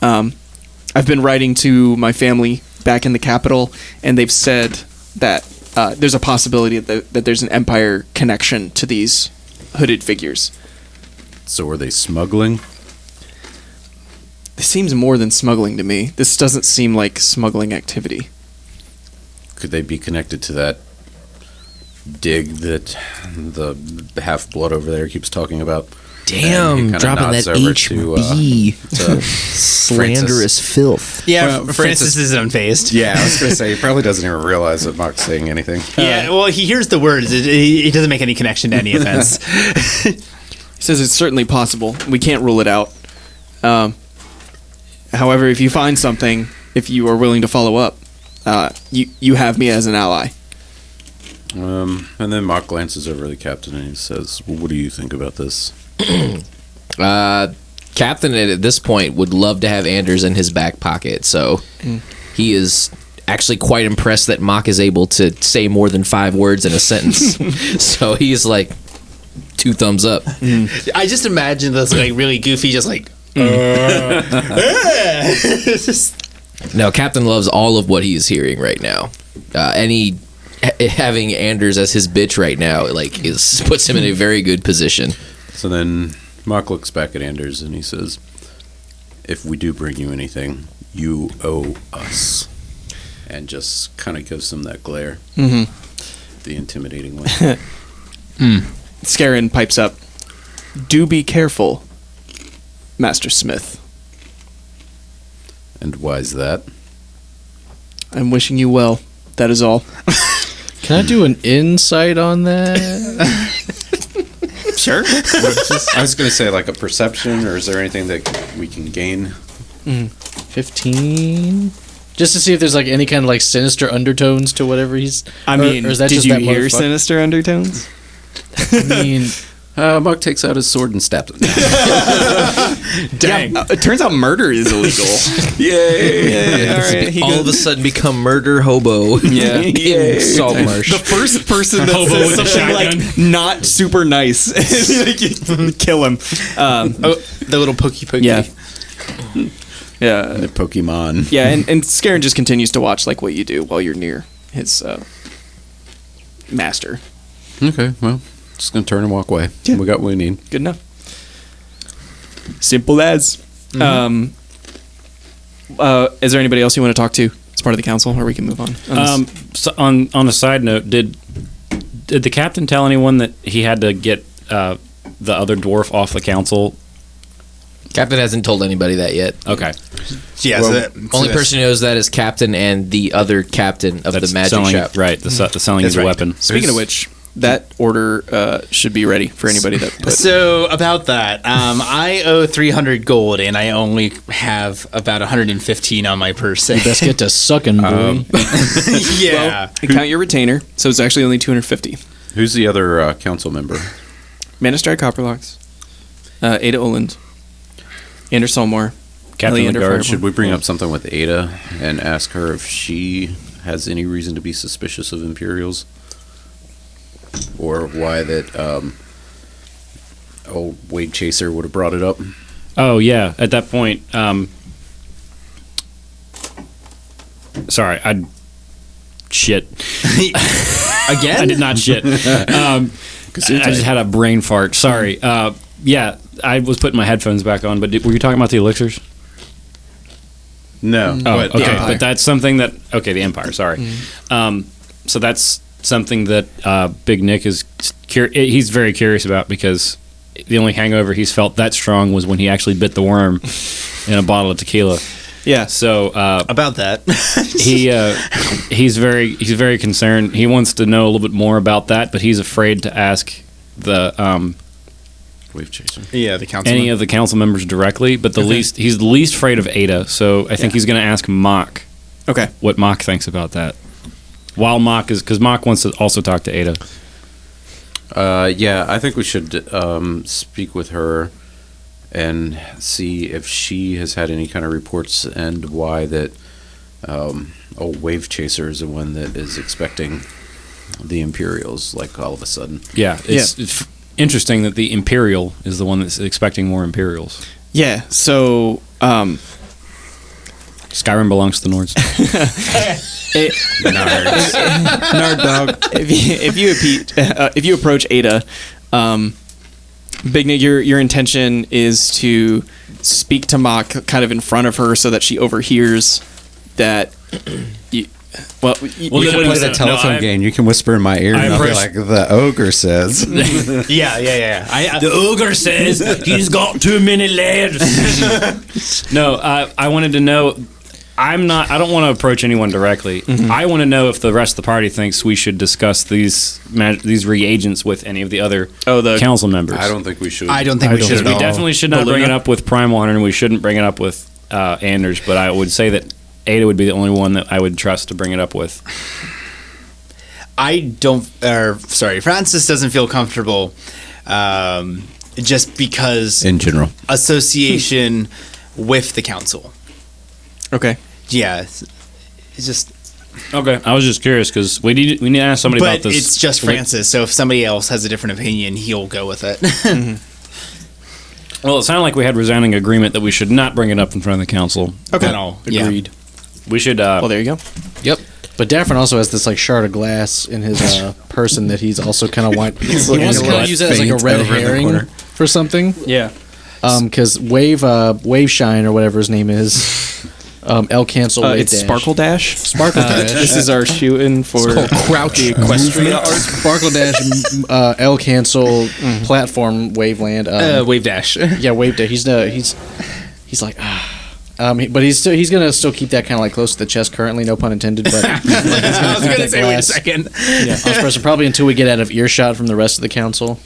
been writing to my family back in the capital, and they've said that there's a possibility that there's an Empire connection to these hooded figures. So are they smuggling? This seems more than smuggling to me. This doesn't seem like smuggling activity. Could they be connected to that dig that the half-blood over there keeps talking about? And he Damn, kinda dropping nods that over HB. to Slanderous filth. Yeah, Well, Francis Francis- is unphased. Yeah, I was going to say, he probably doesn't even realize that Mock's saying anything. Yeah, well, he hears the words. He doesn't make any connection to any offense. He says it's certainly possible. We can't rule it out. However, if you find something, if you are willing to follow up, you have me as an ally. And then Mock glances over the captain and he says, well, what do you think about this? Captain at this point would love to have Anders in his back pocket, so he is actually quite impressed that Mock is able to say more than 5 words in a sentence. So he is like 2 thumbs up. I just imagine this like really goofy, just like. No, Captain loves all of what he is hearing right now. Having Anders as his bitch right now, like, puts him in a very good position. So then Mock looks back at Anders and he says, if we do bring you anything, you owe us. And just kind of gives him that glare. The intimidating one. Scarin pipes up. Do be careful, Master Smith. And why is that? I'm wishing you well. That is all. Can I do an insight on that? Sure. I was going to say like a perception, or is there anything that we can gain? 15? Just to see if there's like any kind of like sinister undertones to whatever he's. I mean, or is that did just you that hear motherfucker? sinister undertones? I mean, Mock takes out his sword and stabs it. Dang. It turns out murder is illegal. Yay! All right. All of a sudden become murder hobo. Yeah. In Saltmarsh. The first person that Hobo says with a something like shotgun. not super nice, like, you kill him. Oh, the little pokey. Yeah. Yeah. The Pokemon. Yeah, and Scarin just continues to watch like what you do while you're near his master. Okay, well, just going to turn and walk away. Yeah. We got what we need. Good enough. Simple as. Is there anybody else you want to talk to as part of the council, or we can move on? So on a side note, did the captain tell anyone that he had to get the other dwarf off the council? Captain hasn't told anybody that yet. Okay, Yeah, Only person who knows that is Captain and the other captain of the magic selling, shop. right? The selling That's of the right. weapon. Speaking of which, that order should be ready for anybody that put. So about that, I owe 300 gold, and I only have about 115 on my purse. best get to sucking, boy. Yeah. Count your retainer, so it's actually only 250. Who's the other council member? Manistrad Copperlocks, Ada Oland, Anders Solmore, Captain Eleander of the guard. Fireball. Should we bring up something with Ada and ask her if she has any reason to be suspicious of Imperials? Or why that old Wade Chaser would have brought it up? Oh yeah, at that point, sorry, I shit. Again? I did not shit. I just had a brain fart. Sorry. Yeah, I was putting my headphones back on, but were you talking about the elixirs? No. Oh, but okay, Empire. but that's something that the Empire. Sorry. So that's something that Big Nick is he's very curious about, because the only hangover he's felt that strong was when he actually bit the worm in a bottle of tequila. Yeah. So About that. he's very concerned. He wants to know a little bit more about that, but he's afraid to ask the Wave chaser. Yeah, the council. any of the council members directly. But he's the least afraid of Ada. So I think he's going to ask Mock Okay. what Mock thinks about that. While Mock because Mock wants to also talk to Ada. Yeah, I think we should speak with her and see if she has had any kind of reports and why that Wave Chaser is the one that is expecting the Imperials, like, all of a sudden. Yeah, it's interesting that the Imperial is the one that's expecting more Imperials. Yeah. So Skyrim belongs to the Nords. Nerd dog. If you approach Ada, Big Nick, your intention is to speak to Mock kind of in front of her so that she overhears that. You We can play the telephone game. You can whisper in my ear and I'll be like, the ogre says. Yeah. The ogre says he's got too many lads. No, I wanted to know. I don't want to approach anyone directly. Mm-hmm. I want to know if the rest of the party thinks we should discuss these reagents with any of the other council members. I don't think we should. I don't think we should at We all. definitely should not bring it up with Primal Hunter, and we shouldn't bring it up with Anders. But I would say that Ada would be the only one that I would trust to bring it up with. Francis doesn't feel comfortable just because In general. association with the council. Okay. Yeah, it's just. Okay, I was just curious because we need to ask somebody But about this. it's just Francis, so if somebody else has a different opinion, he'll go with it. Well, it sounded like we had resounding agreement that we should not bring it up in front of the council. Okay. At all. Yeah. Agreed. We should. Well, there you go. Yep. But Daffron also has this like shard of glass in his person that he's also kind of he wants to kind of use it as like a red over in the herring corner. for something. Yeah. Because Wave Shine or whatever his name is, L cancel. Wave It's dash. Sparkle Dash. Sparkle Dash. This is our shooting for Crouch Equestrian Sparkle Dash, L cancel platform Waveland. Wave dash. Yeah, Wave Dash. He's like but he's gonna still keep that kind of like close to the chest currently, no pun intended. But I was going to say, wait a second. yeah, probably until we get out of earshot from the rest of the council.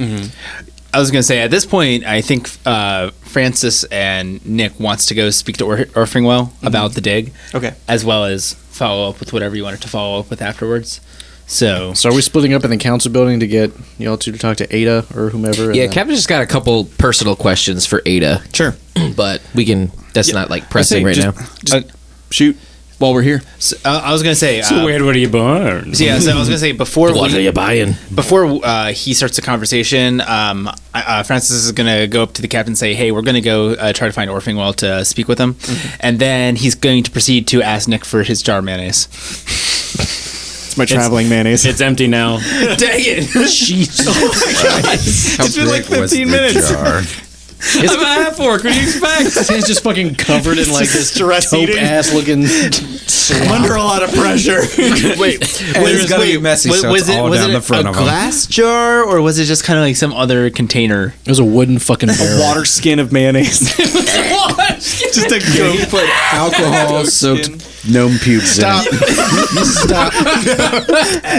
I was going to say, at this point, I think Francis and Nick wants to go speak to Orfingwell about the dig. Okay. As well as follow up with whatever you wanted to follow up with afterwards. So So are we splitting up in the council building to get y'all two to talk to Ada or whomever? Yeah, and then- Captain just got a couple personal questions for Ada. Sure. But we can. That's not like pressing right now. Just shoot while we're here. So, I was going to say. So where do you burn? So I was going to say before you buying? before he starts the conversation, Francis is going to go up to the captain and say, "Hey, we're going to go try to find Orfingwell to speak with him," and then he's going to proceed to ask Nick for his jar of mayonnaise. It's my traveling mayonnaise. It's empty now. Dang it! Jesus. How It's been like big was 15 the minutes. jar? I'm a half orc. What do you expect? He's just fucking covered in like this Stress dope eating. ass looking. I'm under a lot of pressure. Wait, it's gotta be messy, so it's all down the front a of 'em. glass jar, or was it just kind of like some other container? It was a wooden fucking barrel. Water skin of mayonnaise. Just a He put alcohol soaked gnome pubes in it. Stop.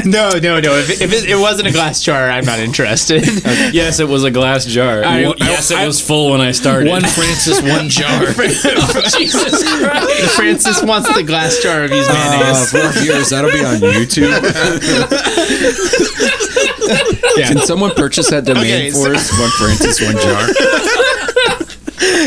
No. If it wasn't a glass jar, I'm not interested. Yes, it was a glass jar. Yes, it was full when I started. One Francis, one jar. Jesus Christ! Francis wants the glass jar of his mayonnaise. For our viewers, that'll be on YouTube. Can someone purchase that domain Okay, for us? One Francis, one jar.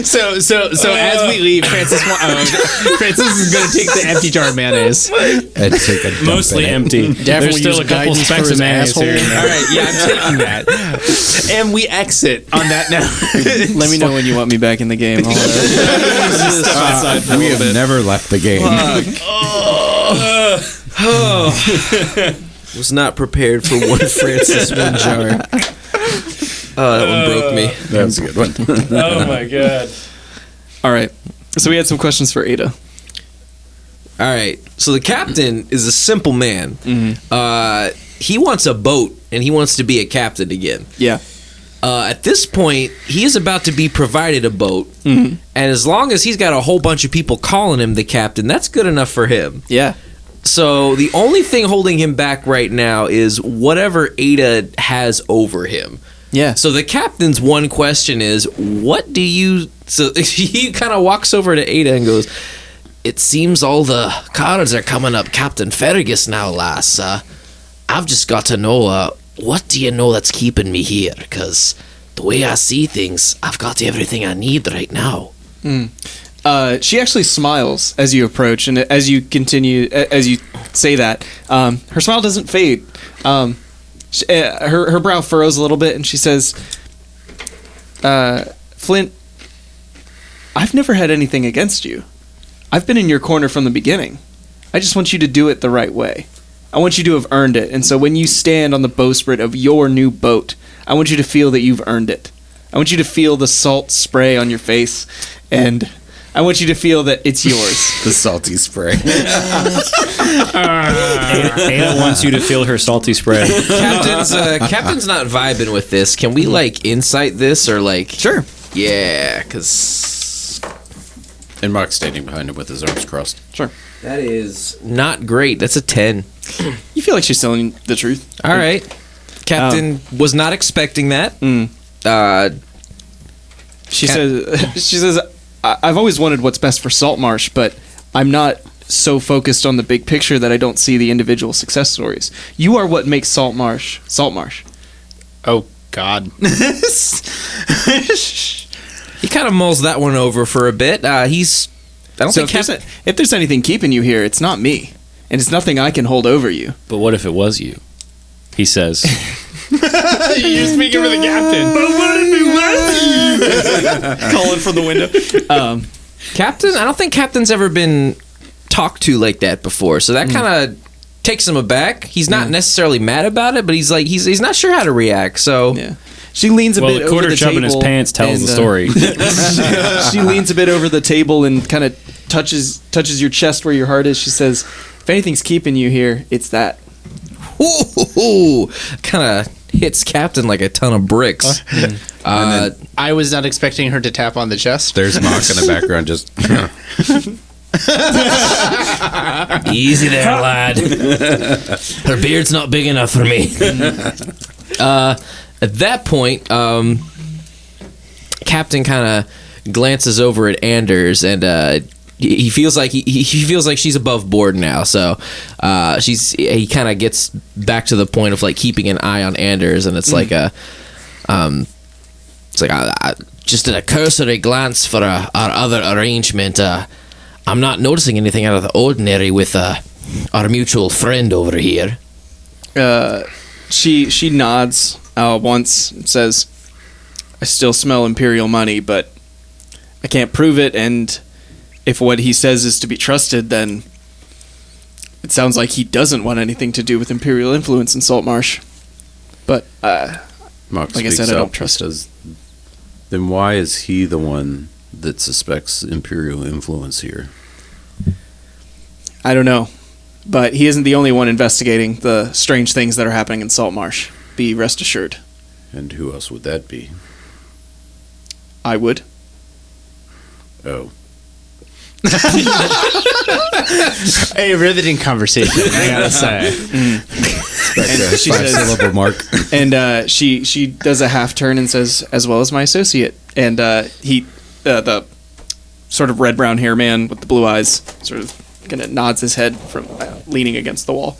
So as we leave, Francis is going to take the empty jar of mayonnaise. And take a dump Mostly in it. empty. There's still use a couple guidance specks for of his mayonnaise here. and All there. right, yeah, I'm taking that. And we exit on that note. Let me know when you want me back in the game. We have never left the game. Was not prepared for one Francis, one jar. Oh, that one broke me. That was a good one. Oh my god. All right. So we had some questions for Ada. All right. So the captain is a simple man. He wants a boat and he wants to be a captain again. Yeah. At this point, he is about to be provided a boat, and as long as he's got a whole bunch of people calling him the captain, that's good enough for him. Yeah. So the only thing holding him back right now is whatever Ada has over him. Yeah. So the captain's one question is, what do you... So he kind of walks over to Ada and goes, it seems all the cards are coming up Captain Fergus now, lass. I've just got to know, what do you know that's keeping me here? Because the way I see things, I've got everything I need right now. She actually smiles as you approach, and as you continue, as you say that, her smile doesn't fade. Her brow furrows a little bit, and she says, Flint, I've never had anything against you. I've been in your corner from the beginning. I just want you to do it the right way. I want you to have earned it, and so when you stand on the bowsprit of your new boat, I want you to feel that you've earned it. I want you to feel the salt spray on your face, and I want you to feel that it's yours. The salty spray. Ada wants you to feel her salty spray. Captain's not vibing with this. Can we, like, insight this, or, like... Sure. Yeah, because... And Mark's standing behind him with his arms crossed. Sure. That is not great. That's a 10. You feel like she's telling the truth. All right. Captain was not expecting that. She says, I've always wanted what's best for Saltmarsh, but I'm not so focused on the big picture that I don't see the individual success stories. You are what makes Saltmarsh. Oh, God. He kind of mulls that one over for a bit. I don't So think if there's anything keeping you here, it's not me. And it's nothing I can hold over you. But what if it was you? He says. You're speaking for the captain. But what if it was you? Calling from the window. Captain, I don't think Captain's ever been talked to like that before. So that kind of takes him aback. He's not necessarily mad about it, but he's like he's not sure how to react. So Yeah. She leans a Well, bit the over quarter the chub table. in his pants tells and, the story. She leans a bit over the table and kind of touches your chest where your heart is. She says, if anything's keeping you here, it's that. kind of hits Captain like a ton of bricks. I was not expecting her to tap on the chest. There's Mark in the background just... Easy there, lad. Her beard's not big enough for me. At that point, Captain kind of glances over at Anders, and he feels like he feels like she's above board now. So he kind of gets back to the point of like keeping an eye on Anders, and it's like just a cursory glance for our other arrangement. I'm not noticing anything out of the ordinary with our mutual friend over here. She nods once and says, I still smell Imperial money, but I can't prove it, and if what he says is to be trusted, then it sounds like he doesn't want anything to do with Imperial influence in Saltmarsh. But, Mark like I speaks said, I up don't and trust says, then why is he the one that suspects Imperial influence here? I don't know. But he isn't the only one investigating the strange things that are happening in Saltmarsh. Be rest assured. And who else would that be? I would. Oh. A riveting conversation, I gotta say. And she says, Five-syllable Mark. and she does a half turn and says, as well as my associate. And he, the sort of red brown hair man with the blue eyes, sort of kind of nods his head from leaning against the wall.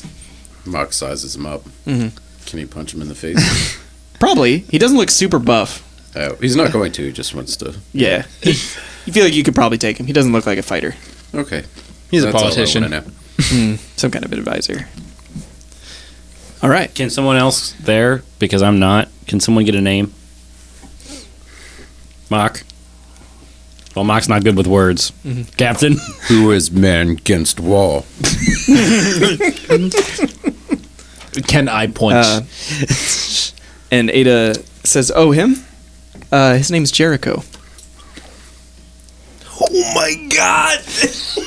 Mark sizes him up. Mm-hmm. Can he punch him in the face? Probably. He doesn't look super buff. Oh, he's not going to. He just wants to. Yeah. You feel like you could probably take him. He doesn't look like a fighter. Okay. He's a That's all I politician. wanna know. Some kind of advisor. All right. Can someone else there? Because I'm not. Can someone get a name? Mock. Well, Mock's not good with words. Captain. Who is man against wall? Can I point? And Ada says, oh, him? His name's Jericho. Oh my god!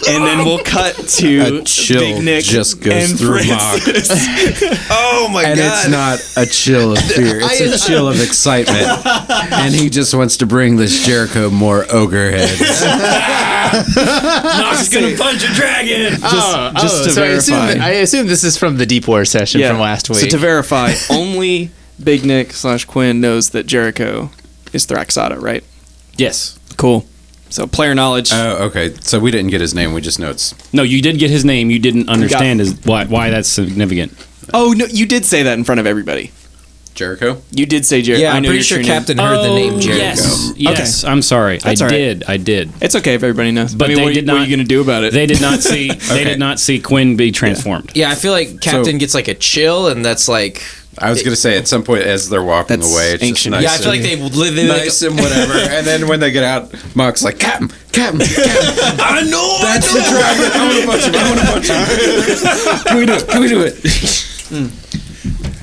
And then we'll cut to A chill Big Nick just goes and through Mock. Francis. Oh my And god! it's not a chill of fear; it's a chill of excitement. And he just wants to bring this Jericho more ogre heads. Mock's gonna punch a dragon. Just to so verify. I assume this is from the Deep War session from last week. So to verify, only Big Nick / Quinn knows that Jericho is Thraxata, right? Yes. Cool. So player knowledge. Oh, okay. So we didn't get his name. We just know it's No, you did get his name. You didn't understand why that's significant. Oh no, you did say that in front of everybody. Jericho. You did say Jericho. Yeah, I I'm know pretty your sure true name. Captain heard the name Jericho. Yes. I'm sorry. That's all right. I did. It's okay if everybody knows. But I mean, they what, did what are not- you going to do about it? They did not see. They did not see Quinn be transformed. Yeah, I feel like Captain gets like a chill, and that's like. I was gonna say at some point as they're walking That's away, it's ancient. just nice. Yeah, I feel like they live in nice and whatever. And then when they get out, Mock's like, Captain. I know. That's the dragon. I want to punch him. Can we do it?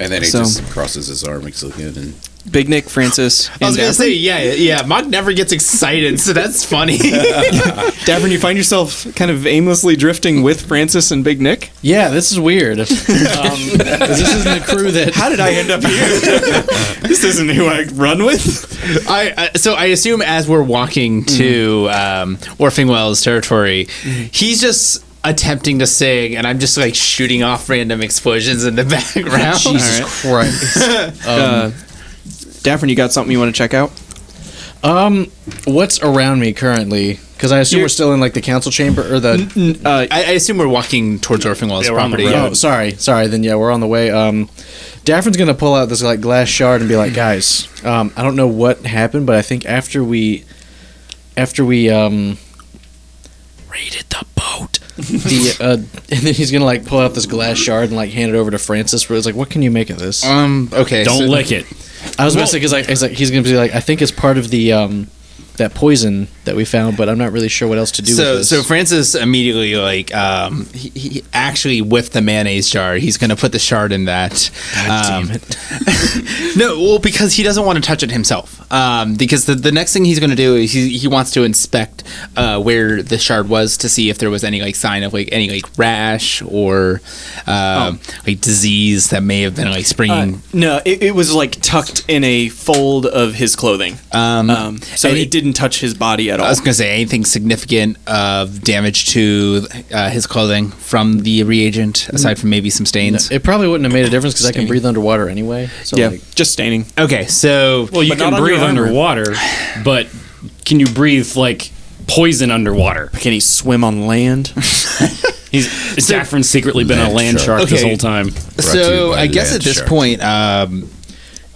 And then he So- just crosses his arms again and Big Nick, Francis, I was and gonna Davern. say, yeah. Mock never gets excited, so that's funny. Davern, you find yourself kind of aimlessly drifting with Francis and Big Nick. Yeah, this is weird. 'Cause this isn't the crew that. How did I end up here? This isn't who I run with. So I assume as we're walking to Orpingwell's territory, he's just attempting to sing, and I'm just like shooting off random explosions in the background. Jesus Christ. Davern, you got something you want to check out? What's around me currently? Because I assume You're- we're still in like the council chamber or the. I assume we're walking towards Orpingwell's we're on the property. road. Oh, sorry. Then yeah, we're on the way. Daffron's gonna pull out this like glass shard and be like, guys, I don't know what happened, but I think after we raided the boat, and then he's gonna like pull out this glass shard and like hand it over to Francis. Where it's like, what can you make of this? Okay. Don't lick it. I was about to say because he's gonna be like, I think it's part of the that poison that we found, but I'm not really sure what else to do with this. So Francis immediately he actually with the mayonnaise jar, he's gonna put the shard in that. Damn it. No, well, because he doesn't want to touch it himself. Because the next thing he's gonna do is he wants to inspect where the shard was to see if there was any like sign of like any like rash or like disease that may have been like springing. No, it was like tucked in a fold of his clothing. So and it didn't touch his body at all. I was gonna say anything significant of damage to his clothing from the reagent, aside from maybe some stains. It probably wouldn't have made a difference because I can breathe underwater anyway. So yeah, like, just staining. Okay, so Well, you But not can on breathe your armor. underwater, but can you breathe like poison underwater? Can he swim on land? Daffron's secretly been a Land land shark. shark this Okay. whole time. to you so by I guess Land at this Shark. point,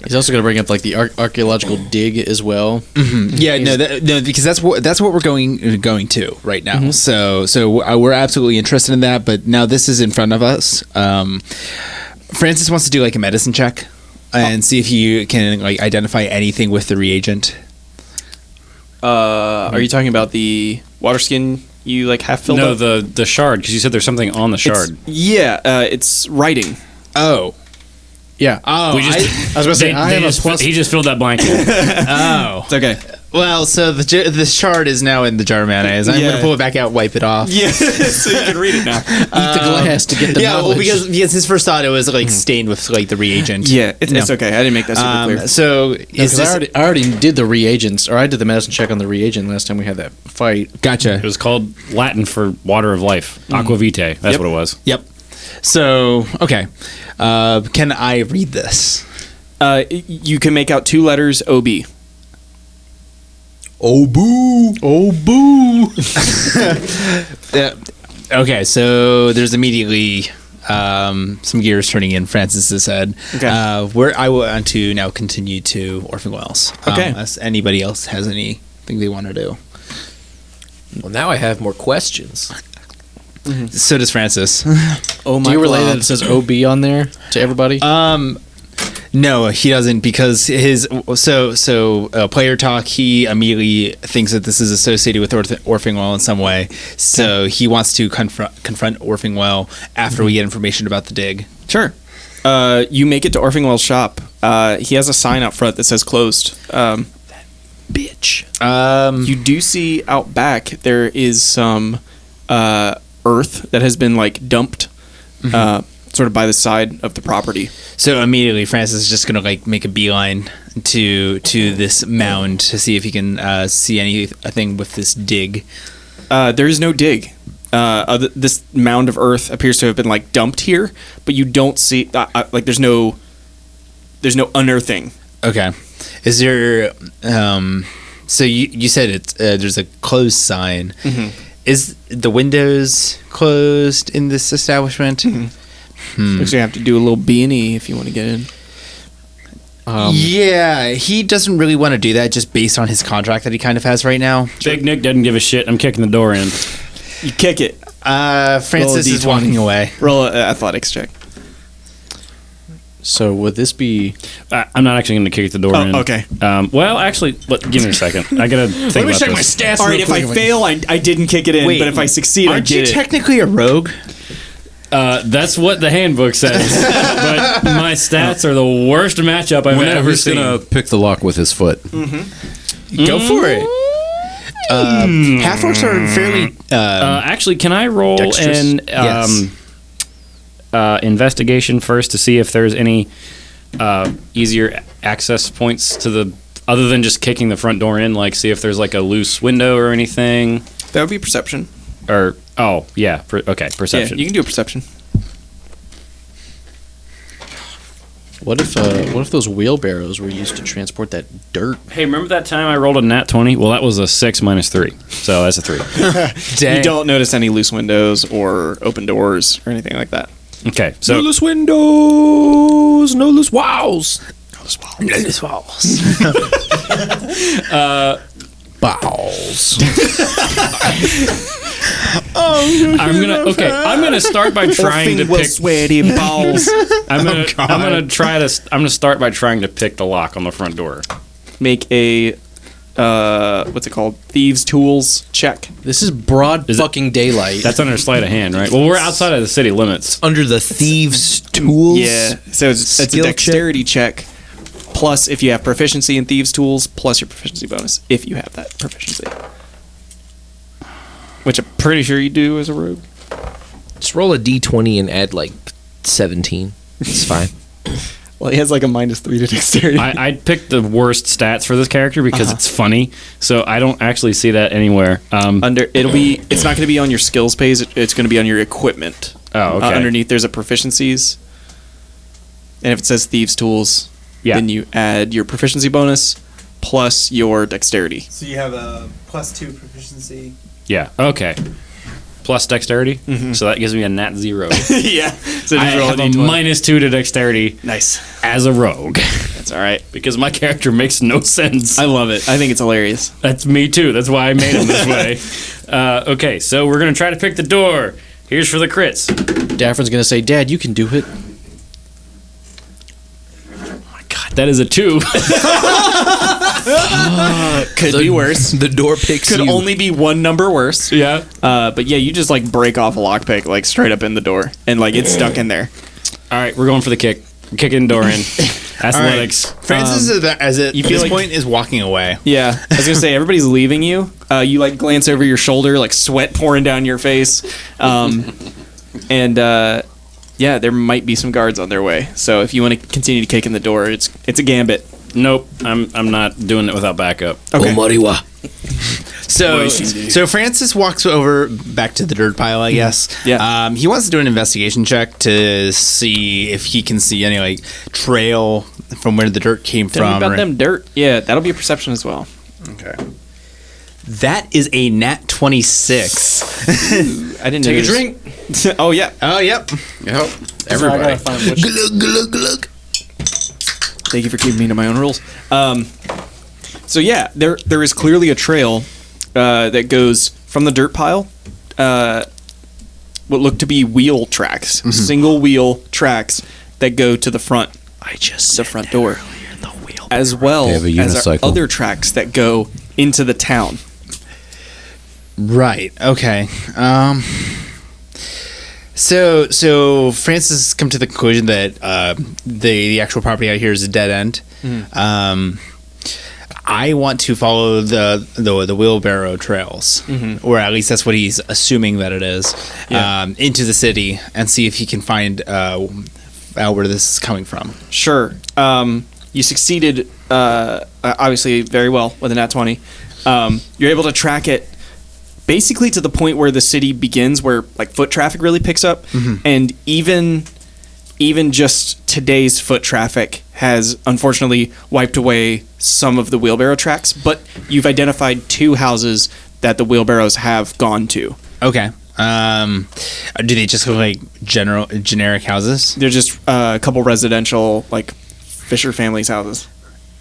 he's also gonna bring up like the archaeological dig as well. yeah, no, because that's what we're going to right now. So we're absolutely interested in that. But now this is in front of us. Francis wants to do like a medicine check and see if you can like identify anything with the reagent. Are you talking about the water skin you like half filled No, up? the shard, because you said there's something on the shard. It's writing. Oh, Yeah. oh, We just- I was gonna say They- I they have a just- plus. he just filled that blanket. oh. It's okay. Well, so the shard is now in the jar of mayonnaise. I'm Yeah. gonna pull it back out, wipe it off. Yeah, so you can read it now. Eat the glass to get the yeah, well, knowledge. because his first thought it was like stained with like the reagent. Yeah, it's No. okay. I didn't make that super clear. So is Because this, I already did the reagents, or I did the medicine check on the reagent last time we had that fight. gotcha. It was called Latin for water of life. Aqua vitae. That's Yep. what it was. Yep. So okay, can I read this? You can make out 2 letters OB. Oh boo! Oh boo! Okay, so there's immediately some gears turning in Francis's head. Okay. Where I want to now continue to Orpingwells. Okay. Unless anybody else has anything they want to do. Well, now I have more questions. So does Francis. Oh my Do you relay God. that it says OB on there to everybody? No, he doesn't, because his player talk. He immediately thinks that this is associated with Orpingwell in some way. So he wants to confront Orpingwell after we get information about the dig. Sure. You make it to Orpingwell's shop. He has a sign out front that says closed. bitch. You do see out back there is some earth that has been like dumped sort of by the side of the property. So immediately Francis is just gonna like make a beeline to this mound to see if he can see anything with this dig. There is no dig. This mound of earth appears to have been like dumped here, but you don't see like there's no unearthing. Okay. Is there so you said it's there's a closed sign. Mm-hmm. Is the windows closed in this establishment? Looks like you have to do a little B&E if you want to get in. Yeah, he doesn't really want to do that just based on his contract that he kind of has right now. Big Nick doesn't give a shit. I'm kicking the door in. You kick it. Francis is D20. walking away. Roll an athletics check. So would this be? I'm not actually going to kick the door in. Okay. Well, actually, give me a second. I got to think about this. stats. All right, if I fail, I didn't kick it in, Wait, but if I succeed, I Aren't you did it. technically a rogue? That's what the handbook says. But my stats are the worst matchup I've ever Who's seen. gonna pick the lock with his foot? Go for it. Half orcs are fairly. Actually, can I roll Dexterous? an Yes. investigation first to see if there's any easier access points to the other than just kicking the front door in? Like, see if there's like a loose window or anything. That would be perception. Or okay, perception. Yeah, you can do a perception. What if those wheelbarrows were used to transport that dirt? Hey, remember that time I rolled a nat 20? Well, that was a 6 minus 3, so that's a 3. Dang. You don't notice any loose windows or open doors or anything like that. Okay, so loose windows, no loose walls. Balls. I'm gonna start by trying to pick. sweaty balls. I'm gonna start by trying to pick the lock on the front door. Make a what's it called? Thieves' tools check. This is broad fucking daylight. That's under sleight of hand, right? Well, we're outside of the city limits. Under the thieves' tools. Yeah. So it's a Skill dexterity check. Plus, if you have proficiency in thieves' tools, plus your proficiency bonus, if you have that proficiency. Which I'm pretty sure you do as a rogue. Just roll a d20 and add like 17. It's fine. Well, he has like a -3 to dexterity. I picked the worst stats for this character because it's funny, so I don't actually see that anywhere. It's not going to be on your skills page. It's going to be on your equipment. Oh, okay. Underneath, there's a proficiencies, and if it says thieves' tools, then you add your proficiency bonus plus your dexterity. So you have a +2 proficiency. Yeah. Okay. Plus dexterity, so that gives me a nat 0. Yeah. So I have a -2 to dexterity Nice. as a rogue That's all right. because my character makes no sense. I love it. I think it's hilarious. That's me too. That's why I made him this way. Okay, so we're gonna try to pick the door. Here's for the crits. Daffron's gonna say, "Dad, you can do it." That is a 2. Could be worse. The door picks Could you. only be one number worse. Yeah. But yeah, you just like break off a lockpick like straight up in the door, and like it's stuck in there. All right, we're going for the kick. We're kicking the door in. Athletics. Francis you feel this like- point is walking away. Yeah, I was gonna say everybody's leaving you. You like glance over your shoulder, like sweat pouring down your face, and yeah, there might be some guards on their way. So if you want to continue to kick in the door, it's a gambit. Nope, I'm not doing it without backup. Okay. Omariwa. So Francis walks over back to the dirt pile, I guess. Yeah. He wants to do an investigation check to see if he can see any like trail from where the dirt came Tell me from. about them dirt. Yeah, that'll be a perception as well. Okay. That is a nat 26. I didn't Take a notice. drink. Oh yeah. Oh, yep. Yep. Everybody. Glug, glug, glug. Thank you for keeping me to my own rules. So yeah, there is clearly a trail that goes from the dirt pile. What look to be wheel tracks, single wheel tracks that go to the front. The front door, as well They have a as our unicycle. other tracks that go into the town. Right. Okay. So Francis has come to the conclusion that the actual property out here is a dead end. I want to follow the wheelbarrow trails, or at least that's what he's assuming that it is, into the city and see if he can find where this is coming from. Sure. You succeeded, obviously, very well with a nat 20. You're able to track it basically to the point where the city begins, where like foot traffic really picks up, and even just today's foot traffic has unfortunately wiped away some of the wheelbarrow tracks. But you've identified 2 houses that the wheelbarrows have gone to. Okay. Do they just look like generic houses? They're just a couple residential, like Fisher families' houses.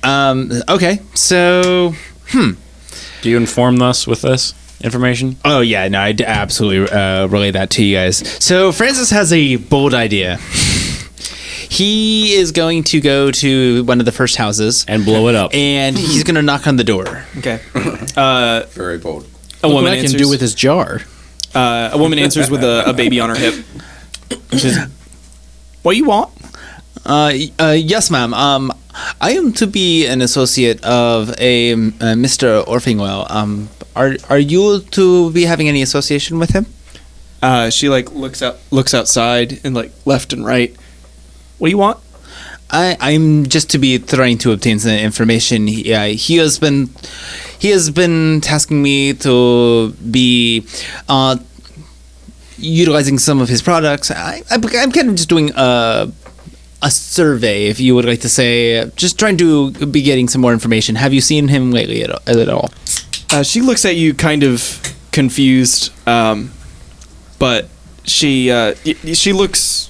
Okay. So, Do you inform us with this information? oh yeah, no, I'd absolutely relay that to you guys. So Francis has a bold idea. He is going to go to one of the first houses And blow it up. and he's going to knock on the door. Okay. Very bold. A Look woman what I can answers. do with his jar. A woman answers with a baby on her hip. She says, "What you want?" Yes, ma'am. I am to be an associate of a Mr. Orpingwell. Are you to be having any association with him? She like looks outside and like left and right. What do you want? I'm just to be trying to obtain some information. He has been tasking me to be utilizing some of his products. I'm kind of just doing a survey, if you would like to say, just trying to be getting some more information. Have you seen him lately at all? She looks at you kind of confused, but she looks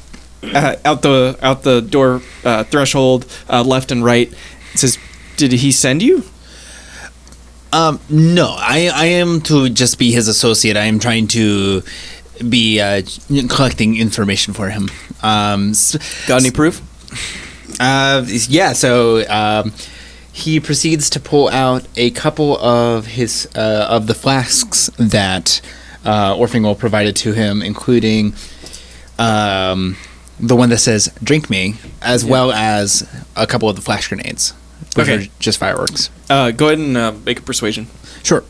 out the door threshold, left and right. And says, "Did he send you?" No, I am to just be his associate. I am trying to be collecting information for him. Got any proof? Yeah, so he proceeds to pull out a couple of his of the flasks that Orpingwell provided to him, including the one that says "Drink me," as well as a couple of the flash grenades, which Okay. are just fireworks. Go ahead and make a persuasion. Sure.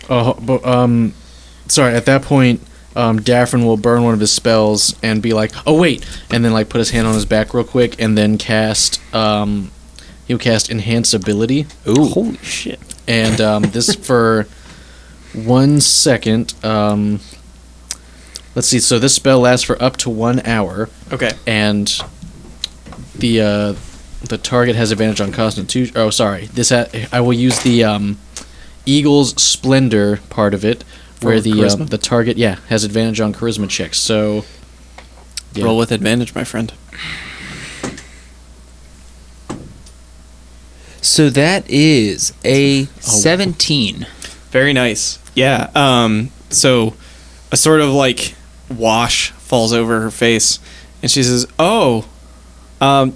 Sorry, at that point, Daffrin will burn one of his spells and be like, "Oh wait," and then like put his hand on his back real quick, and then cast he'll cast Enhance Ability. Ooh. Holy shit! And this for 1 second. Let's see. So this spell lasts for up to 1 hour, Okay. and the target has advantage on Constitution. Oh, sorry. I will use the Eagle's Splendor part of it, where charisma? the target has advantage on Charisma checks. So yeah. Roll with advantage, my friend. So that is a 17. Very nice. Yeah. So a sort of like wash falls over her face, and she says, "Oh,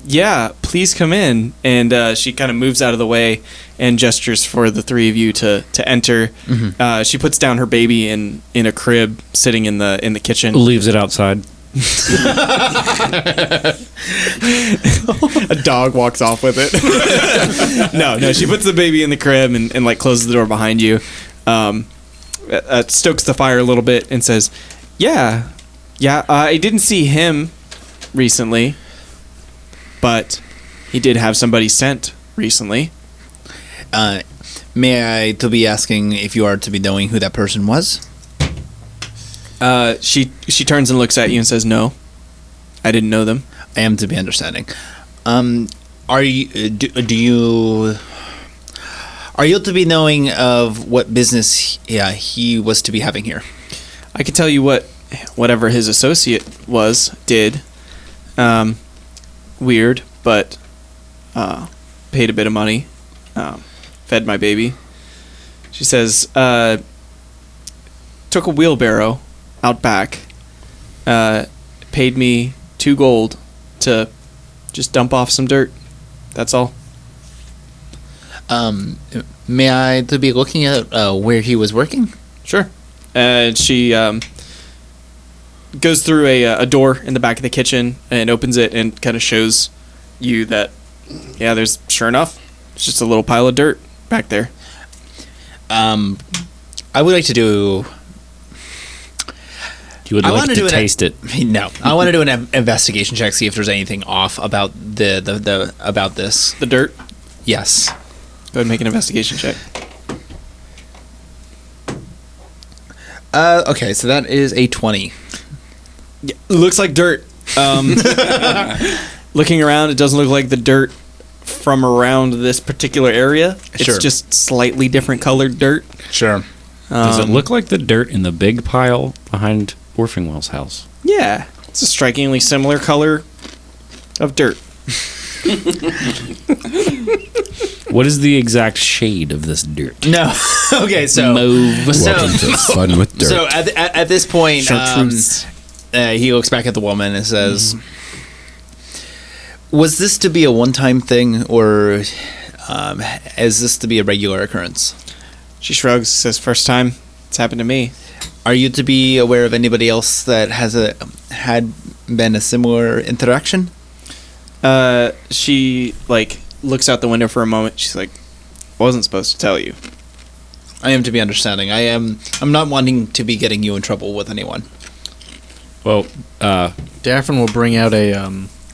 yeah, please come in." And she kind of moves out of the way and gestures for the 3 of you to enter. She puts down her baby in a crib sitting in the kitchen. Leaves it outside. A dog walks off with it. No, she puts the baby in the crib and like closes the door behind you. Stokes the fire a little bit and says, yeah, I didn't see him recently, but he did have somebody sent recently. May I to be asking if you are to be knowing who that person was? She turns and looks at you and says, "No, I didn't know them." I am to be understanding. Are you are you to be knowing of what business he was to be having here? I could tell you whatever his associate did. Weird, but paid a bit of money. Fed my baby. She says, took a wheelbarrow out back, paid me 2 gold to just dump off some dirt. That's all. May I to be looking at where he was working? Sure. And she goes through a door in the back of the kitchen and opens it and kind of shows you that, there's, sure enough, it's just a little pile of dirt back there. I would like to do. You would I like wanna to do taste it. No, I want to do an investigation check, see if there's anything off about the about this. The dirt. Yes. Go ahead and make an investigation check. Okay, so that is a 20. Looks like dirt. Looking around, it doesn't look like the dirt from around this particular area. Sure. It's just slightly different colored dirt. Sure. Does it look like the dirt in the big pile behind Orfingwell's house? Yeah, it's a strikingly similar color of dirt. What is the exact shade of this dirt? No. Okay, so Mauve. Welcome to Fun with Dirt. So at this point, Chartreuse. he looks back at the woman and says, "Was this to be a one-time thing, or is this to be a regular occurrence? She shrugs, says, "First time it's happened to me." Are you to be aware of anybody else that had been a similar interaction?" She like looks out the window for a moment. She's like, "Wasn't supposed to tell you." I am to be understanding. I'm not wanting to be getting you in trouble with anyone. Well, Daphne will bring out a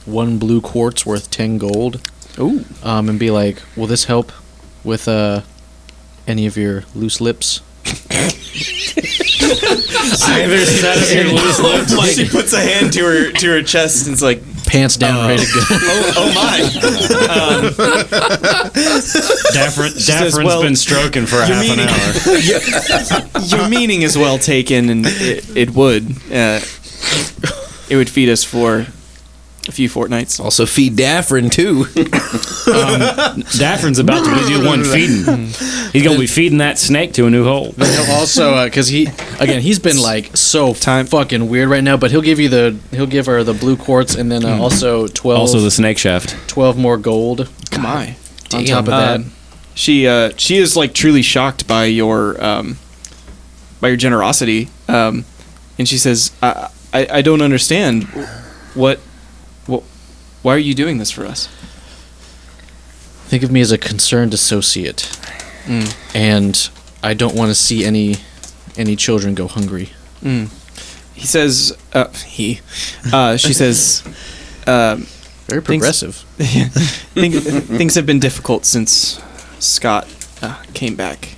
1 blue quartz worth 10 gold. Ooh. And be like, "Will this help with any of your loose lips?" She puts a hand to her chest and is like, Pants down, ready to go. "Oh my!" Daffrin's "Well, been stroking for half an hour. Your meaning is well taken, and it would feed us for a few fortnights." Also feed Daffrin too. Daffrin's about to be the one feeding. He's gonna be feeding that snake to a new hole. Then he'll also, because he's been like so fucking weird right now. But he'll give her the blue quartz and then also 12. Also the snake shaft. 12 more gold. Come on. On top of that, She is like truly shocked by your generosity, and she says, "I don't understand what why are you doing this for us?" think of me as a concerned associate, and I don't want to see any children go hungry. He says, she says, Very progressive. things have been difficult since Scott came back.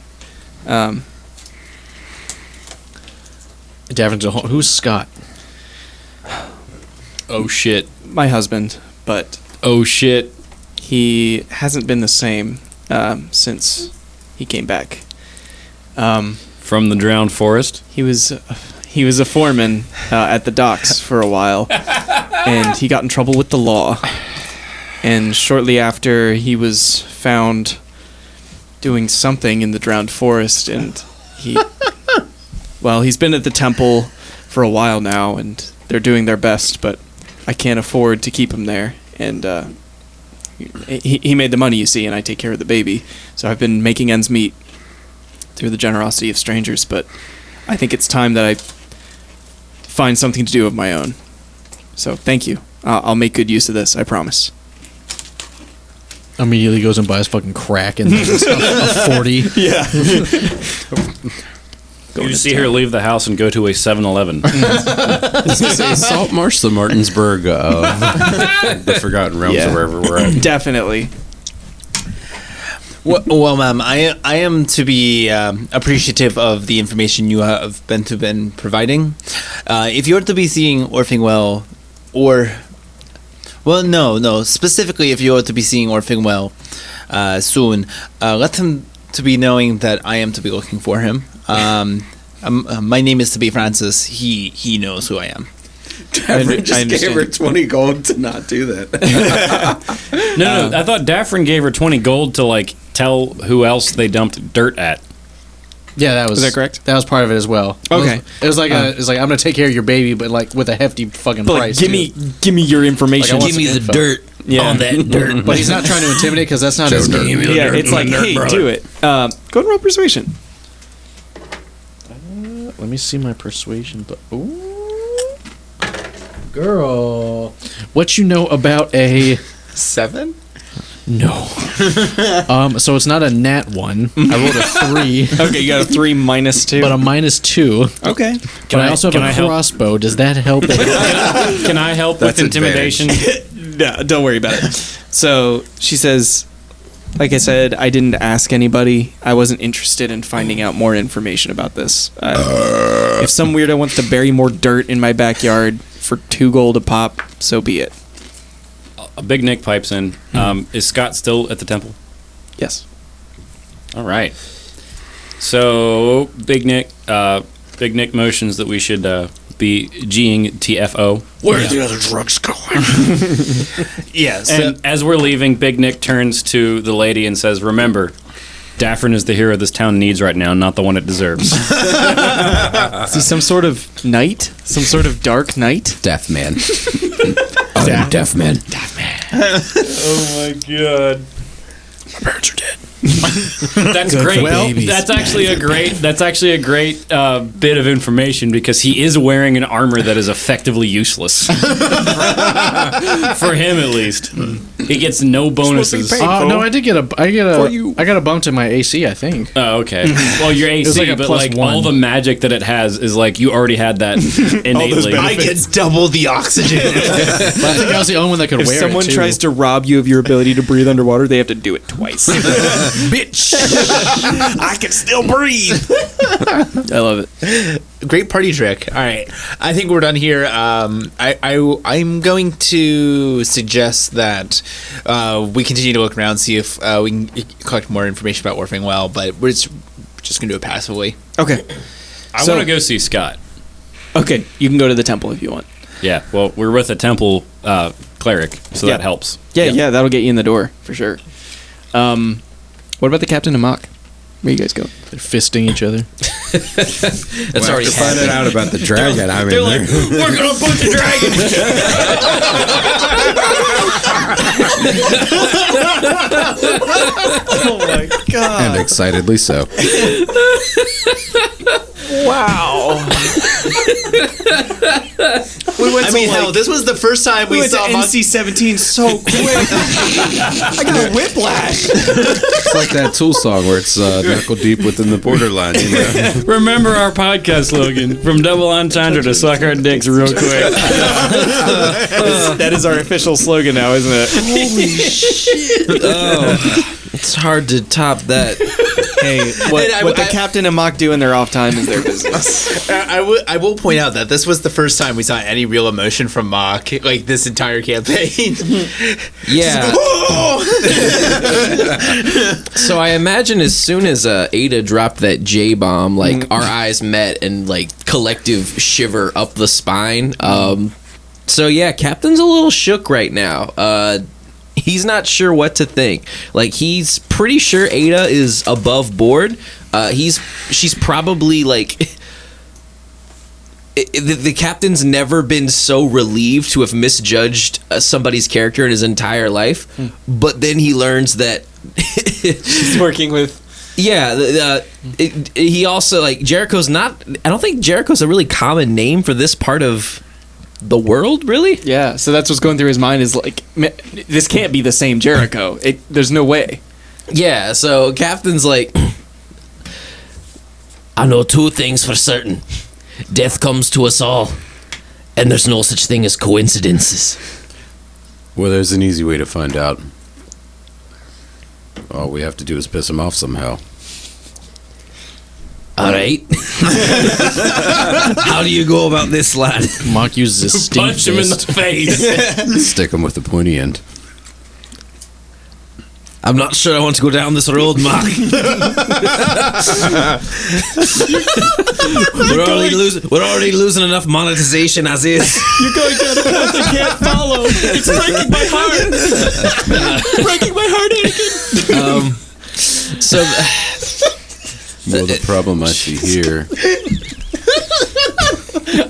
Davin's who's Scott? Oh shit. My husband, but Oh shit. he hasn't been the same since he came back. From the drowned forest. He was a foreman at the docks for a while, and he got in trouble with the law. And shortly after, he was found doing something in the drowned forest, and he's been at the temple for a while now, and they're doing their best, but I can't afford to keep him there. And he made the money, you see, and I take care of the baby. So I've been making ends meet through the generosity of strangers, but I think it's time that I find something to do of my own. So thank you. I'll make good use of this, I promise. Immediately goes and buys fucking crack and a 40. Yeah. You see her leave the house and go to a 7-Eleven. Saltmarsh, the Martinsburg of the Forgotten Realms, Yeah. or wherever we're at. Definitely. Well, ma'am, I am to be appreciative of the information you have been providing. If you're to be seeing Orfingwell, no, specifically if you're to be seeing Orfingwell soon, let him to be knowing that I am to be looking for him. My name is to be Francis. He knows who I am. Daffrin just gave her 20 gold to not do that. No, I thought Daffrin gave her 20 gold to like tell who else they dumped dirt at. Yeah, that was. Is that correct? That was part of it as well. Okay. It was like I'm gonna take care of your baby, but like with a hefty fucking But price. give too. me your information. Like, I want Give me some the info. dirt Yeah. on that dirt. But he's not trying to intimidate because that's not his Joe game. Yeah, it's like, hey, do it. Go and roll persuasion. Let me see my persuasion. Ooh. Girl, what you know about a 7? No. So it's not a nat 1. I rolled a 3, Okay, you got a 3 minus 2. but a minus 2. okay. But I also can I have a help? crossbow. Does that help? Can I help with That's intimidation? No, don't worry about it. So she says, like I said, I didn't ask anybody. I wasn't interested in finding out more information about this. If some weirdo wants to bury more dirt in my backyard for 2 gold a pop, so be it. A Big Nick pipes in. Is Scott still at the temple? Yes. All right. So Big Nick motions that we should be G'ing TFO. Where are the other drugs going? Yes. And as we're leaving, Big Nick turns to the lady and says, "Remember, Daffrin is the hero this town needs right now, not the one it deserves." Is he some sort of knight? Some sort of dark knight? Deaf man. I am deaf man. Oh my god. My parents are dead. That's great. Well, That's actually a great bit of information because he is wearing an armor that is effectively useless. For him, at least, he gets no bonuses. No, I got a bump to my AC, I think. Oh, okay. Well, your AC, was like a but plus like 1. all the magic that it has is like you already had that innately. I get double the oxygen. But I think I was the only one that could If wear someone it, too. tries to rob you of your ability to breathe underwater, they have to do it twice. Bitch. I can still breathe. I love it. Great party trick. All right, I think we're done here. I'm going to suggest that we continue to look around, see if we can collect more information about Orphan Well, but we're just going to do it passively. Okay. I want to go see Scott. Okay, you can go to the temple if you want. Yeah. Well, we're with a temple cleric, so Yeah. that helps. Yeah, that'll get you in the door for sure. What about the captain of Mock? Where you guys go? They're fisting each other. That's already Finding out about the dragon. I mean, We're gonna put the dragon. Oh my god! and excitedly so. Wow. We went. I mean, hell, this was the first time we went to saw NC-17 so quick. I got a whiplash. It's like that Tool song where it's knuckle deep within the borderline. You know? Remember our podcast slogan: "From double entendre to suck our dicks real quick." That is our official slogan now, isn't it? It's hard to top that. Hey, what the captain and Mock do in their off time is their business. I will point out that this was the first time we saw any real emotion from Mock, like this entire campaign. Yeah. So I imagine as soon as Ada dropped that J bomb, like our eyes met and like collective shiver up the spine. So yeah, Captain's a little shook right now. He's not sure what to think. Like he's pretty sure Ada is above board. She's probably like. The captain's never been so relieved to have misjudged somebody's character in his entire life, but then he learns that He's working with. Yeah, he also like Jericho's not. I don't think Jericho's a really common name for this part of the world, really. Yeah, so that's what's going through his mind is like, this can't be the same Jericho. There's no way. Yeah, so Captain's like, I know 2 things for certain. Death comes to us all, and there's no such thing as coincidences. Well, there's an easy way to find out. All we have to do is piss him off somehow. All right. How do you go about this, lad? Mock uses his stink Punch him in the fist. face. Stick him with the pointy end. I'm not sure I want to go down this road, Mark. We're already losing enough monetization as is. You're going down a path I can't follow. It's breaking my heart. Breaking my heart, Anakin. So, Well, the problem I see here.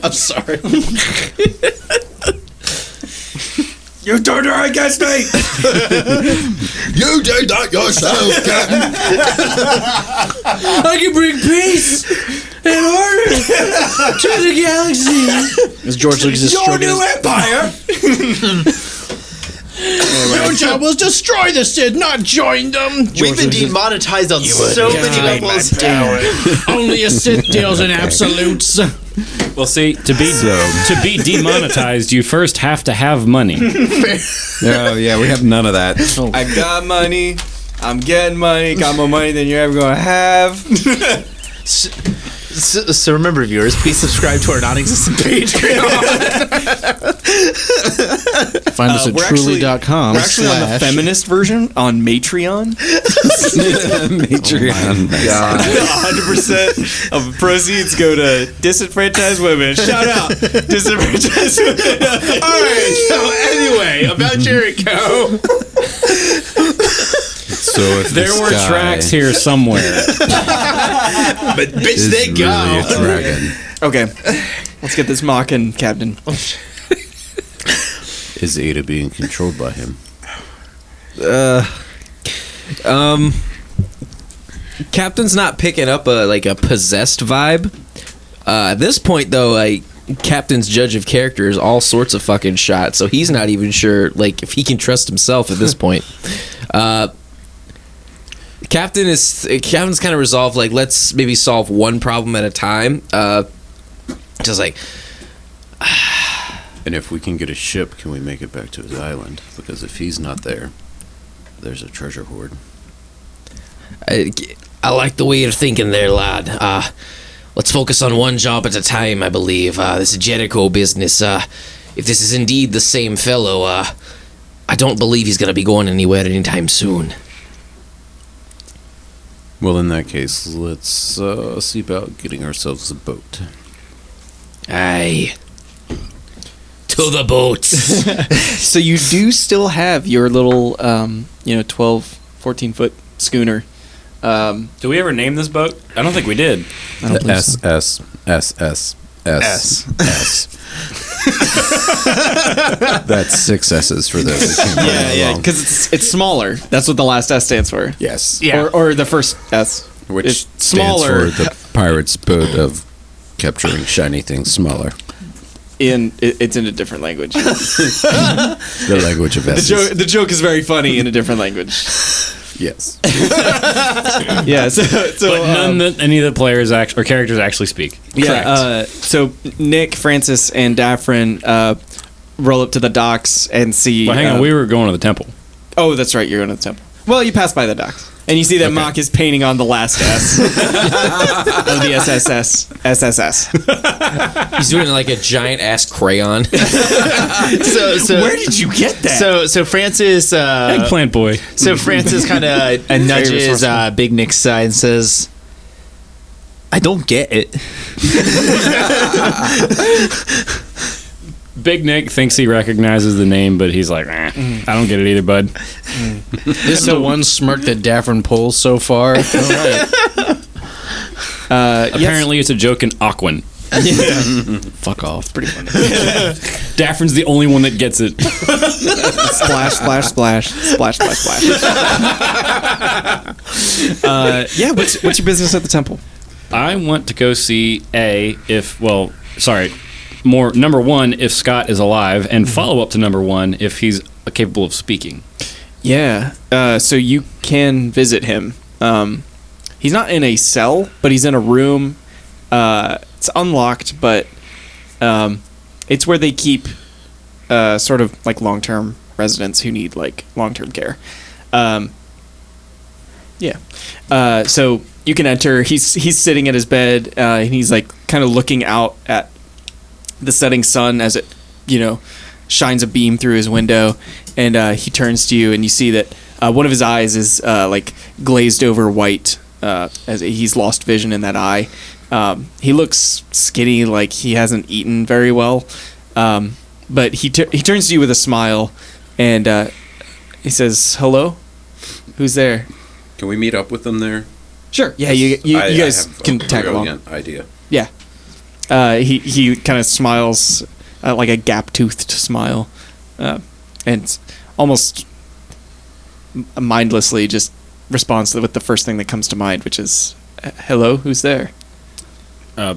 I'm sorry. You turned her against me! You did that yourself, Captain! I can bring peace and order to the galaxy. As George Lucas is Your stroking new his, empire! Your job was destroy the Sith, not join them. We've been demonetized on so many levels. Only a Sith deals in absolutes. Well, see, to be demonetized, you first have to have money. Oh yeah, we have none of that. I got money. I'm getting money. Got more money than you're ever gonna have. So remember, viewers, please subscribe to our non-existent Patreon. Find us at truly.com. We're actually on the feminist version on Matreon. Matreon. God. 100% of proceeds go to disenfranchised women. Shout out, disenfranchised women. All right. So anyway, about Jericho. So if There this were guy tracks here somewhere. But bitch, is they really go. a dragon, Okay, let's get this mocking, Captain. is Ada being controlled by him? Captain's not picking up a possessed vibe. At this point, though, like Captain's judge of character is all sorts of fucking shot, so he's not even sure like if he can trust himself at this point. Captain's kind of resolved like let's maybe solve one problem at a time. Just like. And if we can get a ship, can we make it back to his island? Because if he's not there, there's a treasure hoard. I like the way you're thinking there, lad. Let's focus on one job at a time, I believe. This Jericho business, if this is indeed the same fellow, I don't believe he's going to be going anywhere anytime soon. Well, in that case, let's see about getting ourselves a boat. Aye. To the boats. So you do still have your little, 12, 14-foot schooner. Do we ever name this boat? I don't think we did. The SSSSS. That's 6 S's for those. Yeah, because it's smaller. That's what the last S stands for. Yes. Yeah. Or the first S. Which It's smaller. stands for the pirate's boat of capturing shiny things smaller. It's in a different language. The language of S's. The joke is very funny in a different language. Yes. Yeah, so But none that any of the players or characters actually speak. yeah. So Nick, Francis, and Daphne roll up to the docks and see. Well, hang on, we were going to the temple. Oh, that's right. You're going to the temple. Well, you pass by the docks. And you see that Mock is painting on the last S of the SSS. He's doing like a giant ass crayon. So Where did you get that? So Francis. Eggplant boy. So Francis kind of nudges resourceful. Big Nick's side and says, "I don't get it." Big Nick thinks he recognizes the name, but he's like, I don't get it either, bud. This is the one smirk that Daphne pulls so far. Apparently, it's a joke in Aquan. Fuck off. Pretty funny. Daphne's the only one that gets it. Splash, splash, splash, splash, splash, splash. Yeah, what's your business at the temple? I want to go see number one, if Scott is alive, and follow up to number one, if he's capable of speaking. Yeah. So you can visit him. He's not in a cell, but he's in a room. It's unlocked, but it's where they keep sort of like long-term residents who need like long-term care. Yeah. So you can enter. He's sitting at his bed, and he's like kind of looking out at the setting sun as it, shines a beam through his window, and he turns to you, and you see that one of his eyes is like glazed over white, as he's lost vision in that eye. He looks skinny, like he hasn't eaten very well, but he turns to you with a smile, and he says, "Hello, who's there?" Can we meet up with them there? Sure. Yeah, you guys have can a tag along. brilliant idea. Yeah. He kind of smiles like a gap-toothed smile, and almost mindlessly just responds with the first thing that comes to mind, which is, "Hello, who's there?"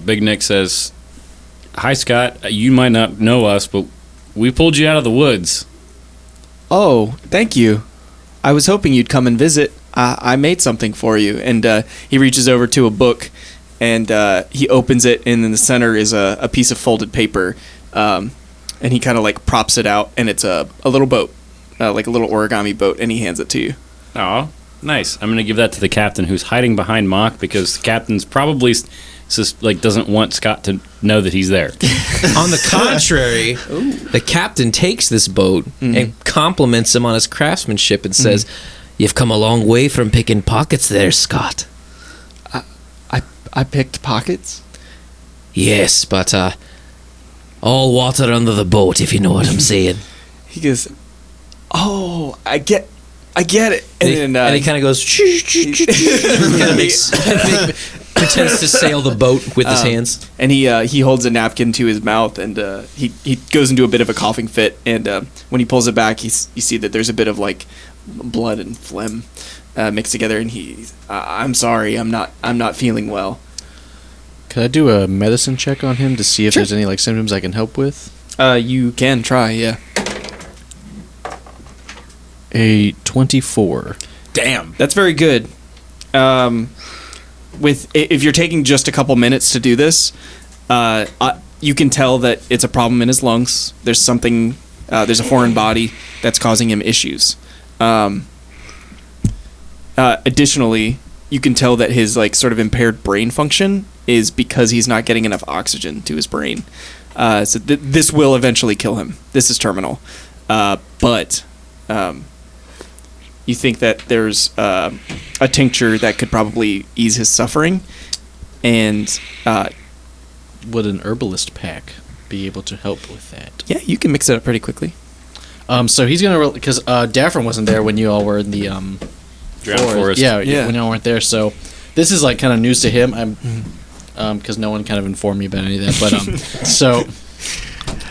Big Nick says, "Hi, Scott. You might not know us, but we pulled you out of the woods." Oh, thank you. I was hoping you'd come and visit. I made something for you. And he reaches over to a book, and he opens it, and in the center is a piece of folded paper. And he kind of like props it out, and it's a little boat, like a little origami boat, and he hands it to you. Oh, nice. I'm going to give that to the captain, who's hiding behind Mock, because the captain's probably just like doesn't want Scott to know that he's there. On the contrary, the captain takes this boat and compliments him on his craftsmanship and says, "You've come a long way from picking pockets there, Scott." I picked pockets? Yes, but all water under the boat, if you know what I'm saying. He goes, "Oh, I get it." And he kind of goes, pretends to sail the boat with his hands. And he holds a napkin to his mouth, and he goes into a bit of a coughing fit. And when he pulls it back, you see that there's a bit of like blood and phlegm mixed together. And I'm sorry, I'm not feeling well. Could I do a medicine check on him to see if there's any like symptoms I can help with? You can try, yeah. A 24. Damn, that's very good. If you're taking just a couple minutes to do this, you can tell that it's a problem in his lungs. There's something. There's a foreign body that's causing him issues. Additionally, you can tell that his like sort of impaired brain function is because he's not getting enough oxygen to his brain. So this will eventually kill him. This is terminal. But you think that there's a tincture that could probably ease his suffering, and Would an herbalist pack be able to help with that? yeah, you can mix it up pretty quickly. So he's gonna because Daffron wasn't there when you all were in the Drowned Forest. Yeah, Yeah. when y'all weren't there. So this is like kind of news to him. I'm because no one kind of informed me about any of that. But so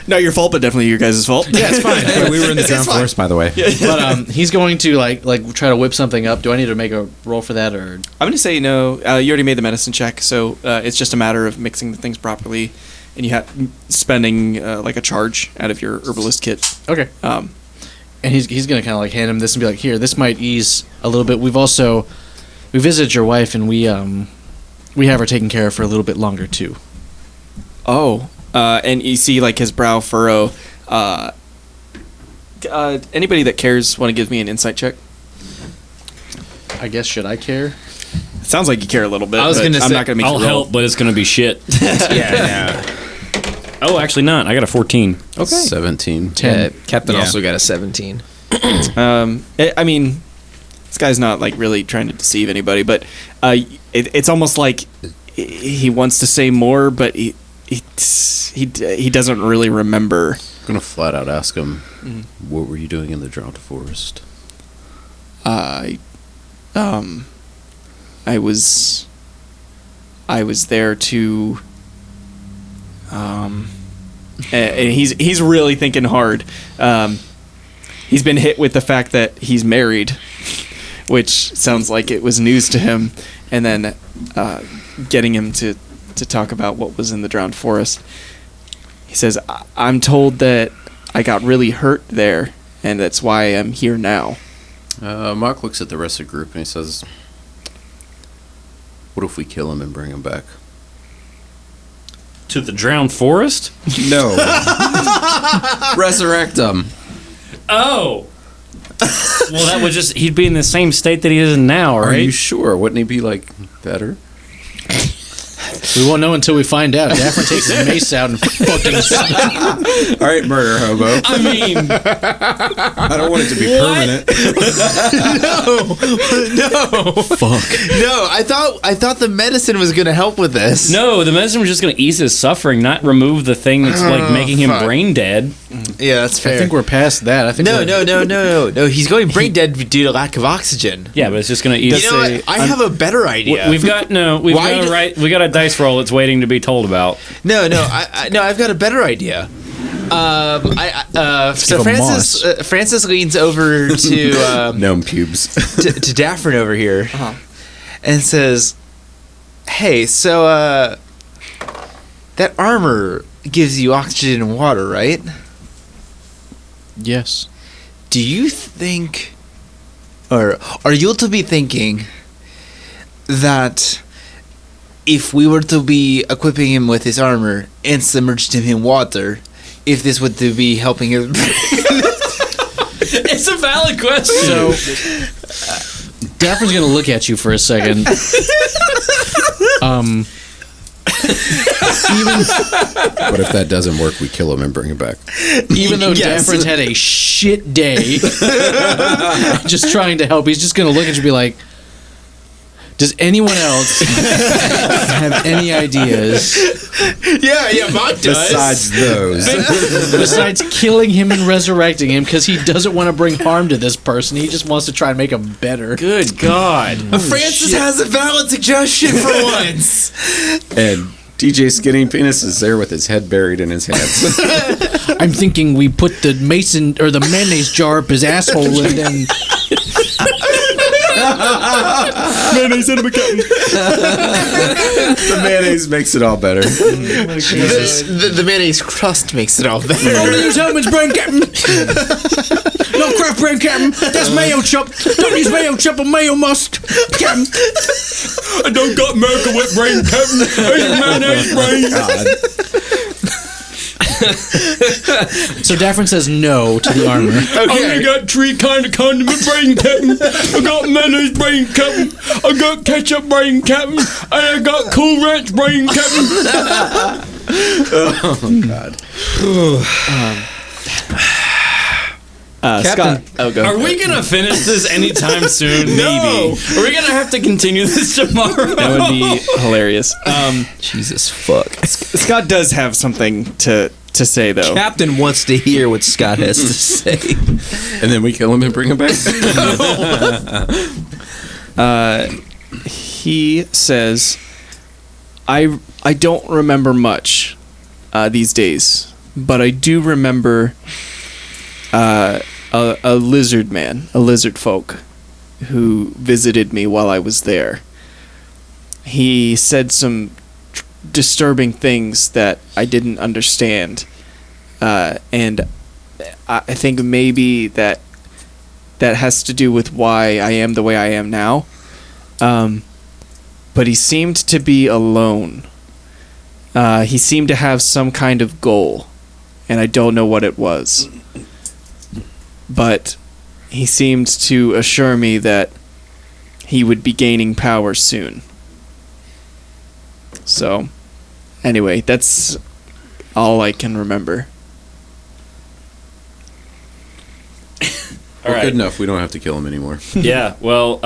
Not your fault, but definitely your guys' fault. yeah, it's fine. Hey, we were in the Drowned Forest, by the way. But he's going to like try to whip something up. Do I need to make a roll for that or? I'm gonna say no. You already made the medicine check, so it's just a matter of mixing the things properly, and you have spending like a charge out of your herbalist kit. Okay. And he's gonna kind of like hand him this and be like, "Here, this might ease a little bit. We visited your wife and we have her taken care of for a little bit longer too." Oh, and you see like his brow furrow. Anybody that cares want to give me an insight check? I guess should I care? Sounds like you care a little bit. I was but gonna I'm say- not gonna make I'll you roll. help, but it's going to be shit. Yeah. Oh, actually not. I got a 14. Okay. 17. Captain Yeah. also got a 17. I mean, this guy's not like really trying to deceive anybody, but it's almost like he wants to say more, but he doesn't really remember. I'm going to flat out ask him, what were you doing in the Drowned Forest? I was there to and he's really thinking hard. He's been hit with the fact that he's married, which sounds like it was news to him, and then getting him to talk about what was in the Drowned Forest. He says, I'm told that I got really hurt there, and that's why I'm here now. Mark looks at the rest of the group and he says, what if we kill him and bring him back? To the Drowned Forest? No. Resurrect him. Oh! Well, that would just... He'd be in the same state that he is in now, Are right? you sure? Wouldn't he be, like, better? We won't know until we find out. Daffron takes his mace out and fucking. All right, murder hobo. I mean... I don't want it to be permanent. No. Fuck. No, I thought the medicine was gonna help with this. No, the medicine was just going to ease his suffering, not remove the thing that's like making him fuck. brain dead. Yeah, that's fair. I think we're past that. I think No. He's going brain dead due to lack of oxygen. Yeah, but it's just going to ease. You know what? I have a better idea. We've got we got a dice roll that's waiting to be told about. No, I've got a better idea. So give him moss. Francis leans over to Gnome pubes. to Daffron over here and says, "Hey, so that armor gives you oxygen and water, right? Yes. Do you think, or are you to be thinking that if we were to be equipping him with his armor and submerged him in water, if this would to be helping him? It's a valid question. So, Daphne's gonna look at you for a second. But if that doesn't work, we kill him and bring him back. Even though Yes. Daphne's had a shit day, just trying to help, he's just gonna look at you and be like, does anyone else have any ideas yeah, Mott does. Besides those, besides killing him and resurrecting him because he doesn't want to bring harm to this person? He just wants to try and make him better. Good God. Francis has a valid suggestion for once. and DJ Skinny Penis is there with his head buried in his hands. I'm thinking we put the mason or the mayonnaise jar up his asshole and then Mayonnaise in a captain. The mayonnaise makes it all better. The mayonnaise crust makes it all better. only use helmets, brain captain. No craft, brain captain. That's mayo chop. Don't use mayo chop or mayo must, captain. I don't got America with brain, Captain. It's mayonnaise brain. So Daphne says no to the armor. I only got three kind of condiment brain, Captain. I got mayonnaise brain, Captain. I got ketchup brain, Captain. And I got Cool Ranch brain, Captain. Scott. Oh, go. Are we gonna finish this anytime soon? Maybe. Are we gonna have to continue this tomorrow? That would be hilarious. Jesus fuck. Scott does have something to say, though. Captain wants to hear what Scott has to say. And then we kill him and bring him back. He says, I don't remember much these days, but I do remember a lizard man, a lizard folk, who visited me while I was there. He said some disturbing things that I didn't understand, and I think maybe that has to do with why I am the way I am now. But he seemed to be alone. He seemed to have some kind of goal, and I don't know what it was. But he seemed to assure me that he would be gaining power soon. So, anyway, that's all I can remember. We're good enough. We don't have to kill him anymore. Yeah, well,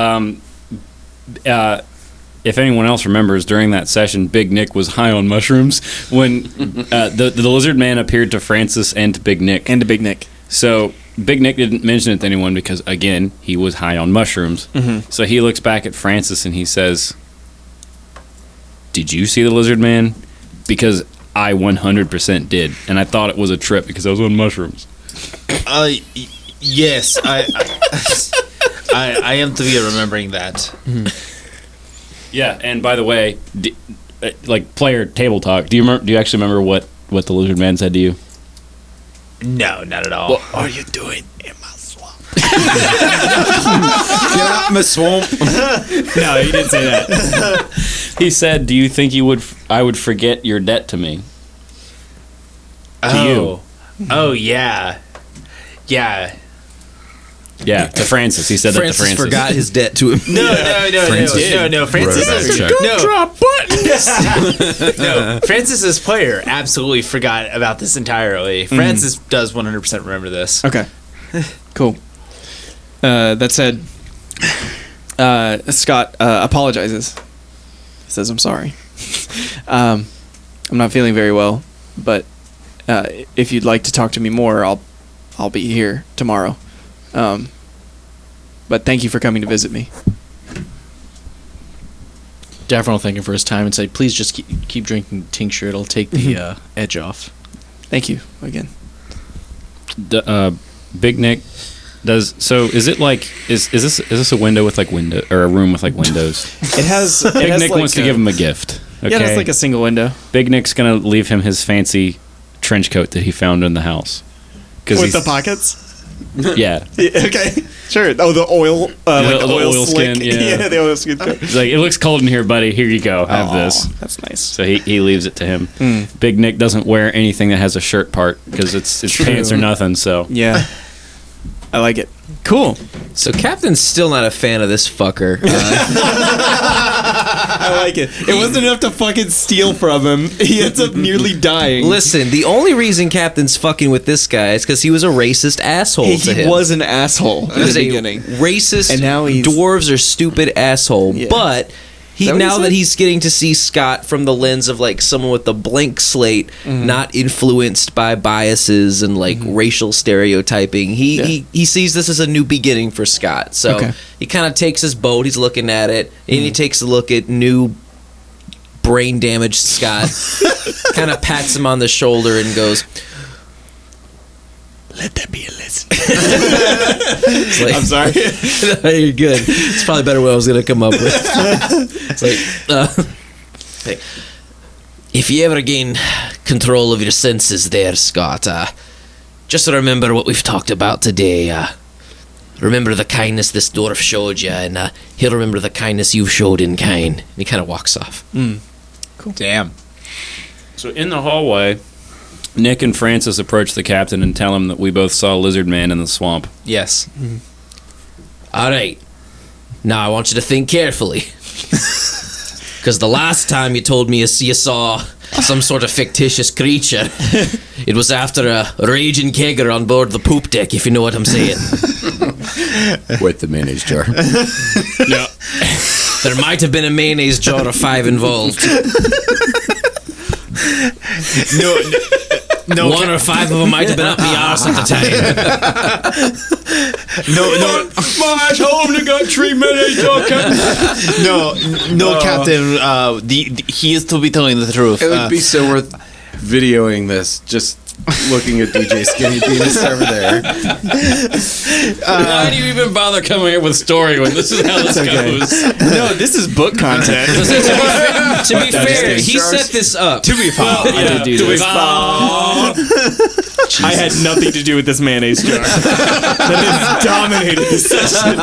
if anyone else remembers, during that session, Big Nick was high on mushrooms when the lizard man appeared to Francis and to Big Nick. And to Big Nick. So Big Nick didn't mention it to anyone because, again, he was high on mushrooms. Mm-hmm. So he looks back at Francis and he says, "Did you see the lizard man?" Because I 100% did, and I thought it was a trip because I was on mushrooms. Yes, I am to be remembering that. Yeah, and by the way, like player table talk. Do you actually remember what the lizard man said to you? No, not at all. What are you doing in my swamp? Get out my swamp. No, he didn't say that. He said, "Do you think I would forget your debt to me?" To Oh, yeah. Yeah. Yeah, to Francis. He said Francis that to Francis. forgot his debt to him. No. Francis Wrote a is check. no. Francis's player absolutely forgot about this entirely. Francis does 100% remember this. Okay. Cool. That said, Scott apologizes. He says, "I'm sorry. I'm not feeling very well, but if you'd like to talk to me more, I'll be here tomorrow. But thank you for coming to visit me." Daphne will thank him for his time and say, "Please just keep drinking tincture. It'll take the edge off." Thank you again. Big Nick does. So is it like is this a window with like window or a room with like windows? It has. Big Nick wants to give him a gift. Okay? Yeah, it's like a single window Big Nick's gonna leave him his fancy trench coat that he found in the house. with the pockets. Yeah. Okay, sure. Oh, the oil, like the oil skin, slick. yeah. The oil skin. He's like, it looks cold in here, buddy. Here you go. Have this. That's nice. So he leaves it to him. Big Nick doesn't wear anything that has a shirt part because it's pants or nothing. So Yeah, I like it. Cool. So Captain's still not a fan of this fucker. I like it. It wasn't enough to fucking steal from him. He ends up nearly dying. Listen, the only reason Captain's fucking with this guy is because he was a racist asshole to him. He was an asshole He in was the a beginning. racist, And now he's- dwarves are stupid asshole. Yeah. But Is that what he now said? that he's getting to see Scott from the lens of like someone with a blank slate, not influenced by biases and like racial stereotyping, he sees this as a new beginning for Scott. So Okay. he kind of takes his boat, he's looking at it, and he takes a look at new brain damaged Scott, kind of pats him on the shoulder and goes, Let that be a lesson. it's like, I'm sorry. No, you're good. It's probably better what I was gonna come up with. It's like, hey, if you ever gain control of your senses, there, Scott, just remember what we've talked about today. Remember the kindness this dwarf showed you, and he'll remember the kindness you've showed in kind. And he kind of walks off. Damn. So in the hallway, Nick and Francis approach the captain and tell him that we both saw Lizard Man in the swamp. Yes. All right. Now I want you to think carefully. Because the last time you told me you saw some sort of fictitious creature, it was after a raging kegger on board the poop deck, if you know what I'm saying. With the mayonnaise jar. No. There might have been a mayonnaise jar of 5 involved. No, 1 or 5 of them might have been up the arse at the time. no, My home to got 3 mayonnaise jar, Captain. no, Captain. He is to be telling the truth. It would be so worth videoing this, just looking at DJ Skinny Penis over there. Why do you even bother coming here with story when this is how this goes? No, this is book content. To be fair, he set this up. to be found. I did do this. I had nothing to do with this mayonnaise jar. That has dominated the session.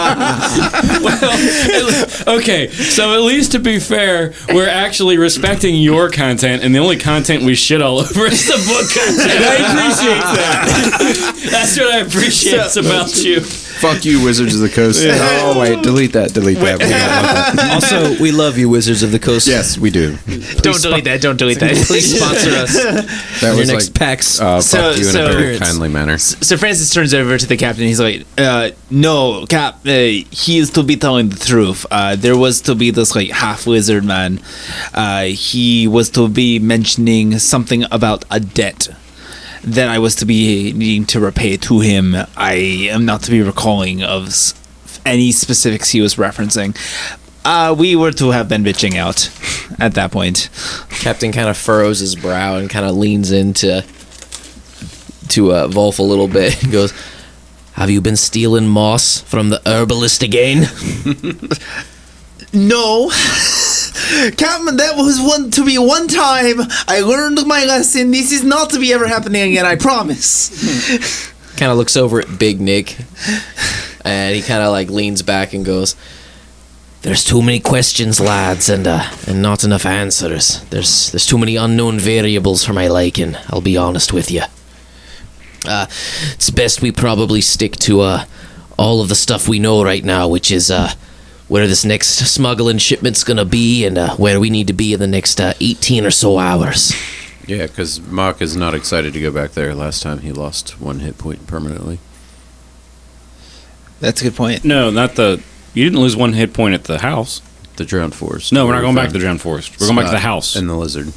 Okay, so at least to be fair, we're actually respecting your content, and the only content we shit all over is the book content. I appreciate that. That's what I appreciate about you. Fuck you, Wizards of the Coast. Oh, wait, delete that. We don't want that. Also, we love you, Wizards of the Coast. Yes, we do. Don't delete that. Don't delete that. Please sponsor us. That Your was next like, PAX. fuck you in a very so- kindly manner. So Francis turns over to the captain. He's like, "No, Cap. He is to be telling the truth. There was to be this like half wizard man. He was to be mentioning something about a debt that I was to be needing to repay to him. I am not to be recalling of any specifics he was referencing. We were to have been bitching out at that point. Captain kind of furrows his brow and kind of leans into Wolf a little bit and goes, "Have you been stealing moss from the herbalist again?" No, Captain, that was one time. I learned my lesson. This is not to be ever happening again. I promise." Kind of looks over at Big Nick, and he kind of like leans back and goes, "There's too many questions, lads, and not enough answers. There's too many unknown variables for my liking. I'll be honest with you. It's best we probably stick to all of the stuff we know right now, which is where this next smuggling shipment's gonna be and where we need to be in the next 18 or so hours." Yeah, because Mock is not excited to go back there. Last time he lost 1 hit point permanently. That's a good point. No, not the. You didn't lose 1 hit point at the house. The Drowned Forest. No, we're not going back to the Drowned Forest. We're going back to the house. And the Lizard.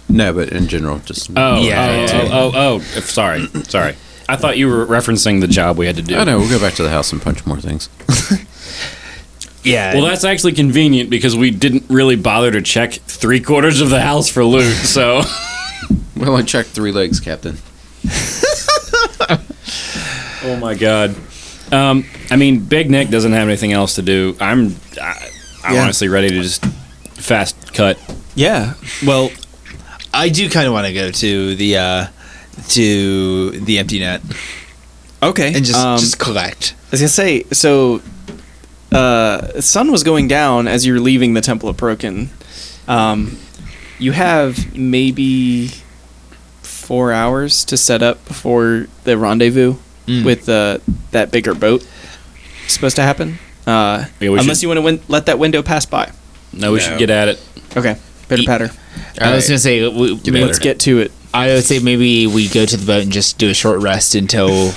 No, but in general, just... Sorry. I thought you were referencing the job we had to do. Oh, no, we'll go back to the house and punch more things. Yeah. Well, that's actually convenient because we didn't really bother to check 3/4 of the house for loot, so... Well, I checked 3 legs, Captain. Oh, my God. I mean, Big Nick doesn't have anything else to do. I'm honestly ready to just fast cut. Yeah. Well, I do kind of want to go to the empty net. Okay. and just collect. I was gonna say, so sun was going down as you're leaving the Temple of Prokin. You have maybe 4 hours to set up before the rendezvous with that bigger boat supposed to happen. Unless you want to let that window pass by. No, we should get at it. Okay, pitter patter. I was gonna say Let's get to it. I would say maybe we go to the boat and just do a short rest until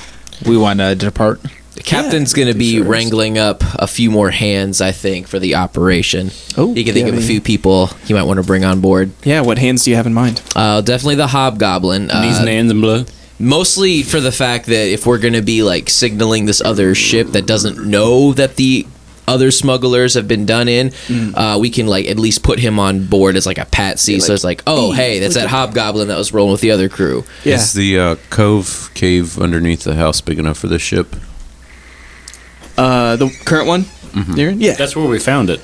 we want to depart. The captain's going to be wrangling up a few more hands, I think, for the operation. Oh, he can think of a few people he might want to bring on board. Yeah, what hands do you have in mind? Definitely the hobgoblin. Knees and hands and blood. Mostly for the fact that if we're going to be like signaling this other ship that doesn't know that the other smugglers have been done in, we can like at least put him on board as like a patsy. So it's like, oh, hey, that's that hobgoblin that was rolling with the other crew. Yeah. Is the cave underneath the house big enough for this ship? The current one? Yeah. That's where we found it.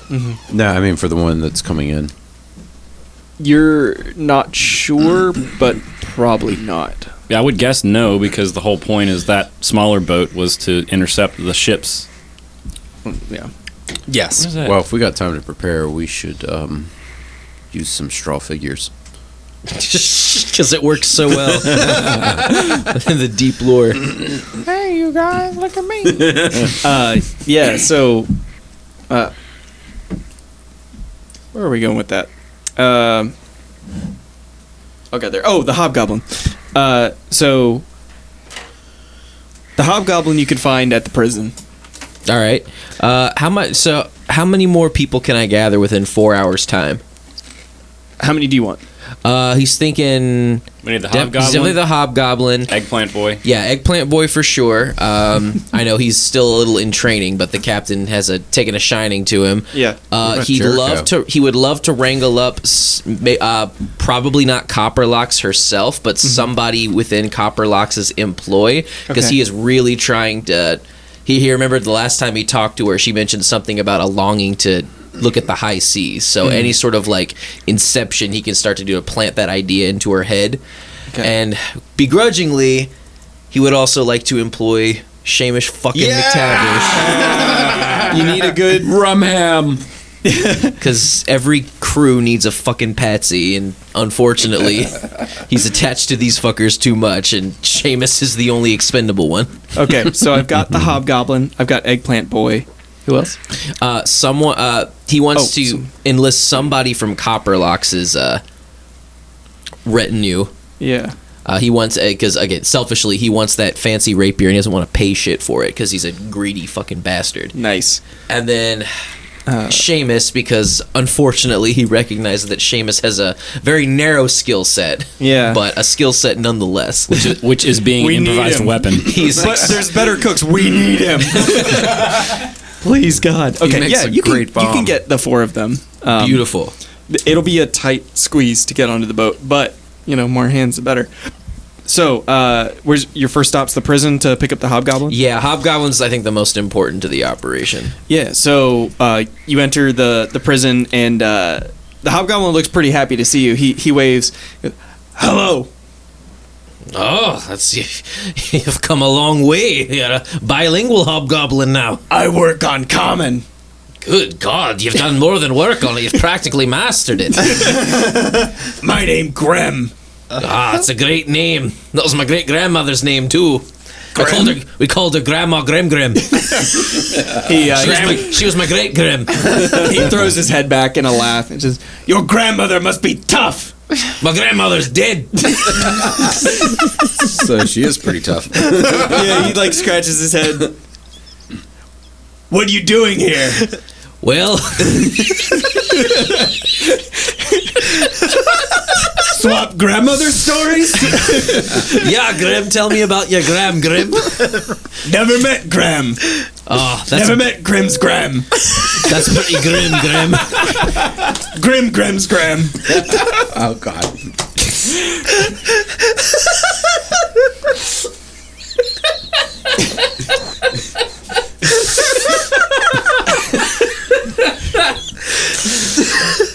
No, I mean for the one that's coming in. You're not sure, but probably not. Yeah, I would guess no, because the whole point is that smaller boat was to intercept the ships. Yeah. Yes. What is that? Well, if we got time to prepare, we should use some straw figures. Because it works so well. The deep lore. Hey, you guys, look at me. Yeah, so where are we going with that? Okay, there. Oh, the hobgoblin. So the hobgoblin you could find at the prison. All right. How much? So, how many more people can I gather within 4 hours' time? How many do you want? He's thinking. We need the Definitely hobgoblin, the hobgoblin. eggplant boy. Yeah, eggplant boy for sure. I know he's still a little in training, but the captain has taken a shining to him. Yeah. He would love to wrangle up, probably not Copperlocks herself, but somebody within Copperlocks' employ, because Okay. he is really trying to. He remembered the last time he talked to her, she mentioned something about a longing to look at the high seas. So any sort of like inception he can start to do to plant that idea into her head. Okay. And begrudgingly, he would also like to employ Shamish fucking McTavish. You need a good Rum ham. Because every crew needs a fucking patsy, and unfortunately, he's attached to these fuckers too much, and Seamus is the only expendable one. Okay, so I've got the hobgoblin, I've got eggplant boy. Who else? He wants to so- enlist somebody from Copperlocks' retinue. Yeah. He wants, because again, selfishly, he wants that fancy rapier, and he doesn't want to pay shit for it because he's a greedy fucking bastard. Nice. And then Seamus, because unfortunately he recognizes that Seamus has a very narrow skill set. Yeah. But a skill set nonetheless. Which is being We an need improvised him. weapon. He's But there's better cooks. We need him. Please God. Okay, makes yeah, a you great can bomb. get the 4 of them. beautiful. It'll be a tight squeeze to get onto the boat, but more hands the better. So, where's your first stop's the prison to pick up the hobgoblin? Yeah, Hobgoblin's I think the most important to the operation. Yeah. So you enter the prison, and the hobgoblin looks pretty happy to see you. He waves, "Hello." Oh, you've come a long way. You're a bilingual hobgoblin now. I work on common. Good God, you've done more than work on it. You've practically mastered it. My name Grem. It's a great name. That was my great grandmother's name too. We called her Grandma Grim Grim. She was my great Grim. He throws his head back in a laugh and says, "Your grandmother must be tough." My grandmother's dead. So she is pretty tough. Yeah, he scratches his head. What are you doing here? Well, Swap grandmother stories? yeah, Grim, tell me about your Gram Grim. Never met Graham. Oh, Never met Grim's Graham. that's pretty grim, Grim. Grim's Graham. Oh God.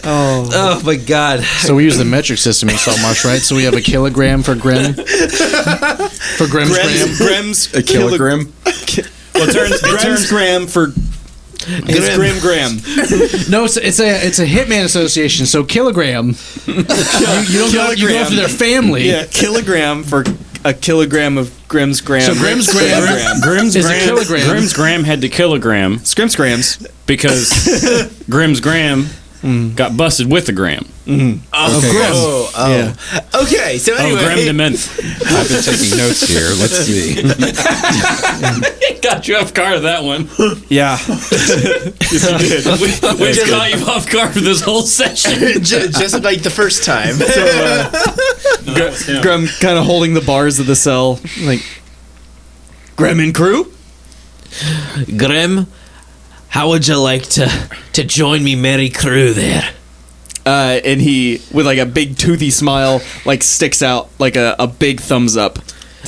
Oh my god. So we use the metric system in Saltmarsh, right? So we have a kilogram for Grim. For Grim's gram. Grim's A kilogram. Well, it turns gram for his Gram. No, it's a hitman association. So kilogram. You don't go, you go after their family. Yeah, kilogram for a kilogram of Grimm's gram. So Grimm's gram Grimm's is a gram. kilogram. Grimm's gram had to kilogram Grimm's grams. because Grimm's gram got busted with a gram. Yeah. Okay, so Oh, anyway. gram de menthe. I've been taking notes here. Let's see. Got you off guard with that one. Yeah. We just caught you off guard for this whole session. just like the first time. Grim kind of holding the bars of the cell, like Grim and crew. Grim, how would you like to join me merry crew there? And he, with like a big toothy smile, like sticks out like a big thumbs up.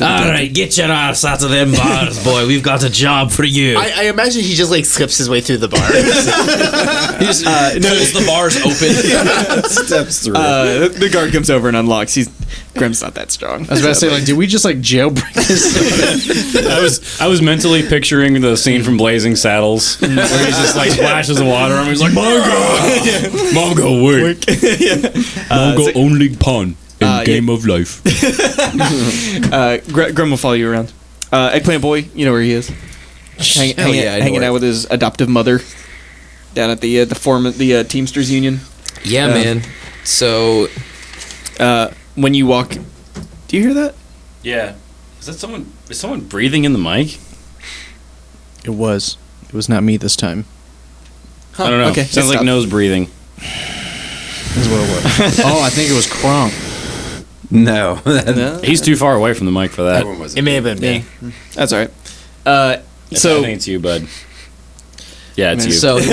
Alright, get your ass out of them bars, boy. We've got a job for you. I imagine he just like skips his way through the bar. He just pulls the bars open. Steps through. The guard comes over and unlocks. Grim's not that strong. I was about to say, like, did we just like jailbreak this? I was mentally picturing the scene from Blazing Saddles where he's just like splashes of water and he's like, Mongo, wait. Mongo only pawn in game of life. Grim will follow you around. Eggplant Boy, you know where he is. Hanging out with his adoptive mother down at the Teamsters Union. Yeah, man. So, When you walk, do you hear that? Yeah. Is that someone? Is someone breathing in the mic? It was not me this time. I don't know. Okay, Sounds like stop. nose breathing. That's what it was. Oh, I think it was Kronk. No. No? He's too far away from the mic for that. one was It may have been me. That's all right. I So think it's you, bud. Yeah, it's you. so he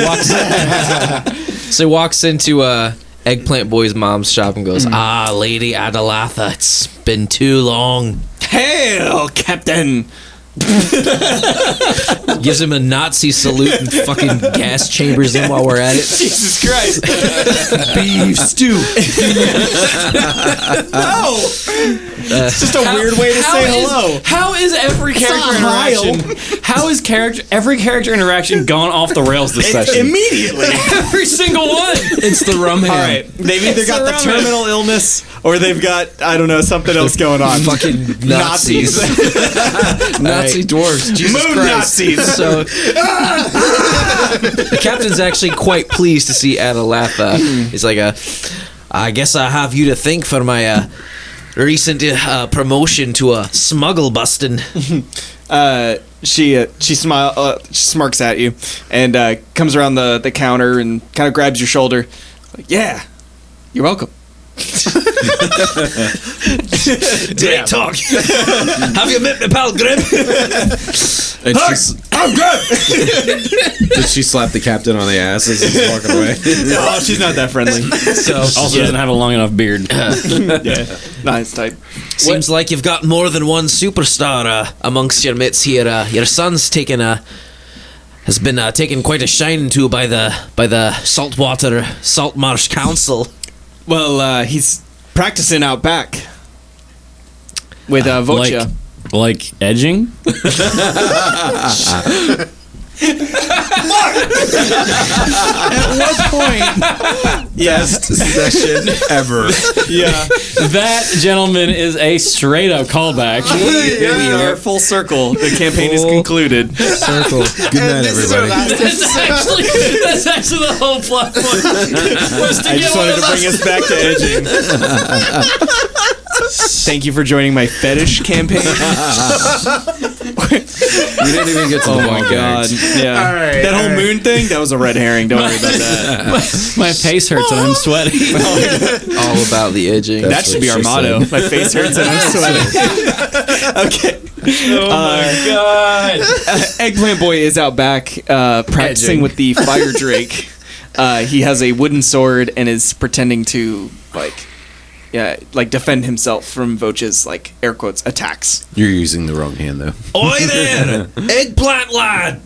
walks into Eggplant Boy's mom's shop and goes, "Ah, Lady Adelatha, it's been too long." hail, Captain. Gives him a Nazi salute and fucking gas chambers him while we're at it. Jesus Christ. Beef stew. No. It's just a weird way to say hello. How is every character interaction? How is every character interaction gone off the rails this session? Immediately. Every single one. It's the rum ham. All right. They've either got the It's terminal illness or they've got, I don't know, something else going on. Fucking Nazis. Nazi dwarves. Jesus Moon Christ. Nazis. So the captain's actually quite pleased to see Adelatha. He's like, I guess I have you to thank for my recent promotion to a smuggle busting. She smirks at you and comes around the counter and kind of grabs your shoulder. Like, yeah, you're welcome. Great talk. Have you met my pal Grim? And did she slap the captain on the ass as he's walking away? Oh, she's not that friendly. So Also doesn't have a long enough beard. Nice type. seems like you've got more than one superstar amongst your mates here. Your son's has been taken quite a shine to by the Saltmarsh Council. Well, he's practicing out back with Vocha. Like edging? Yes. Session ever. Yeah. That gentleman is a straight up callback. We are full circle. The campaign is concluded. Circle. Good night, everybody. That's actually the whole plot point. I just wanted to bring us back to edging. Thank you for joining my fetish campaign. We didn't even get to the ball gags. Yeah. All right, that whole all right. moon thing, that was a red herring. Don't worry about that. My face hurts and I'm sweaty. All about the edging. That should be our motto. My face hurts and I'm sweating. Okay. Oh my god. Eggplant Boy is out back practicing with the fire drake. He has a wooden sword and is pretending to like defend himself from Voch's like air quotes attacks. You're using the wrong hand though. Oi there, eggplant lad!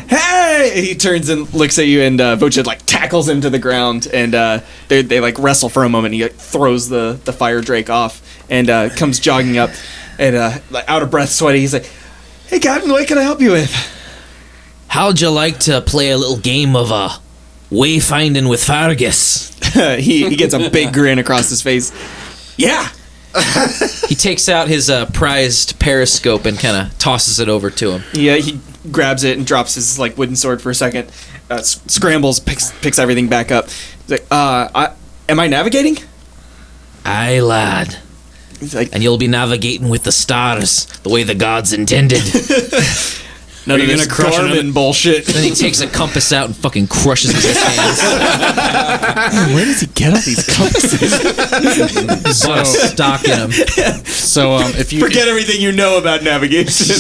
Hey! He turns and looks at you, and Vocha like tackles him to the ground, and they like wrestle for a moment. He like, throws the fire drake off and comes jogging up, and like out of breath, sweaty. He's like, "Hey, Captain, what can I help you with?" How'd you like to play a little game of wayfinding with Fargus? He gets a big grin across his face. Yeah. He takes out his prized periscope and kind of tosses it over to him. Yeah, he grabs it and drops his like wooden sword for a second. Scrambles, picks everything back up. He's like, am I navigating? Aye, lad. He's like, And you'll be navigating with the stars, the way the gods intended. none of you this gonna crush Garmin bullshit. Then he takes a compass out and fucking crushes it with his hands. Where does he get all these compasses? Bought a stock in him. So if you Forget everything you know about navigation.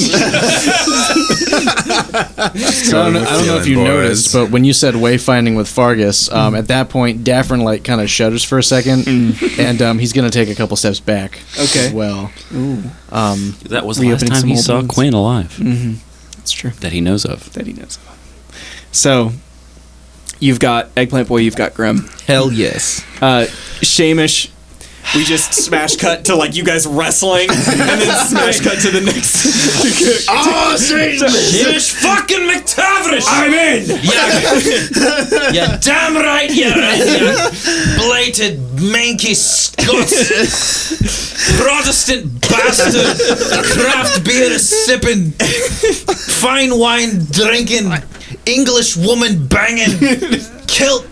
So I don't know if you noticed, but when you said wayfinding with Fargus, at that point, Daffrin like kind of shudders for a second, and he's gonna take a couple steps back. Okay. As well. That was the last Reopening time some he old saw wounds. Quinn alive. That's true. That he knows of. That he knows about. So, you've got Eggplant Boy, you've got Grim. Hell yes. Shamish, we just smash cut to like you guys wrestling, and then smash cut to the next. Oh, Hamish fucking McTavish! I'm in! Yeah, damn right you're in, you blighted, manky Scots. Protestant bastard. Craft beer sipping. Fine wine drinking. English woman banging. Kilt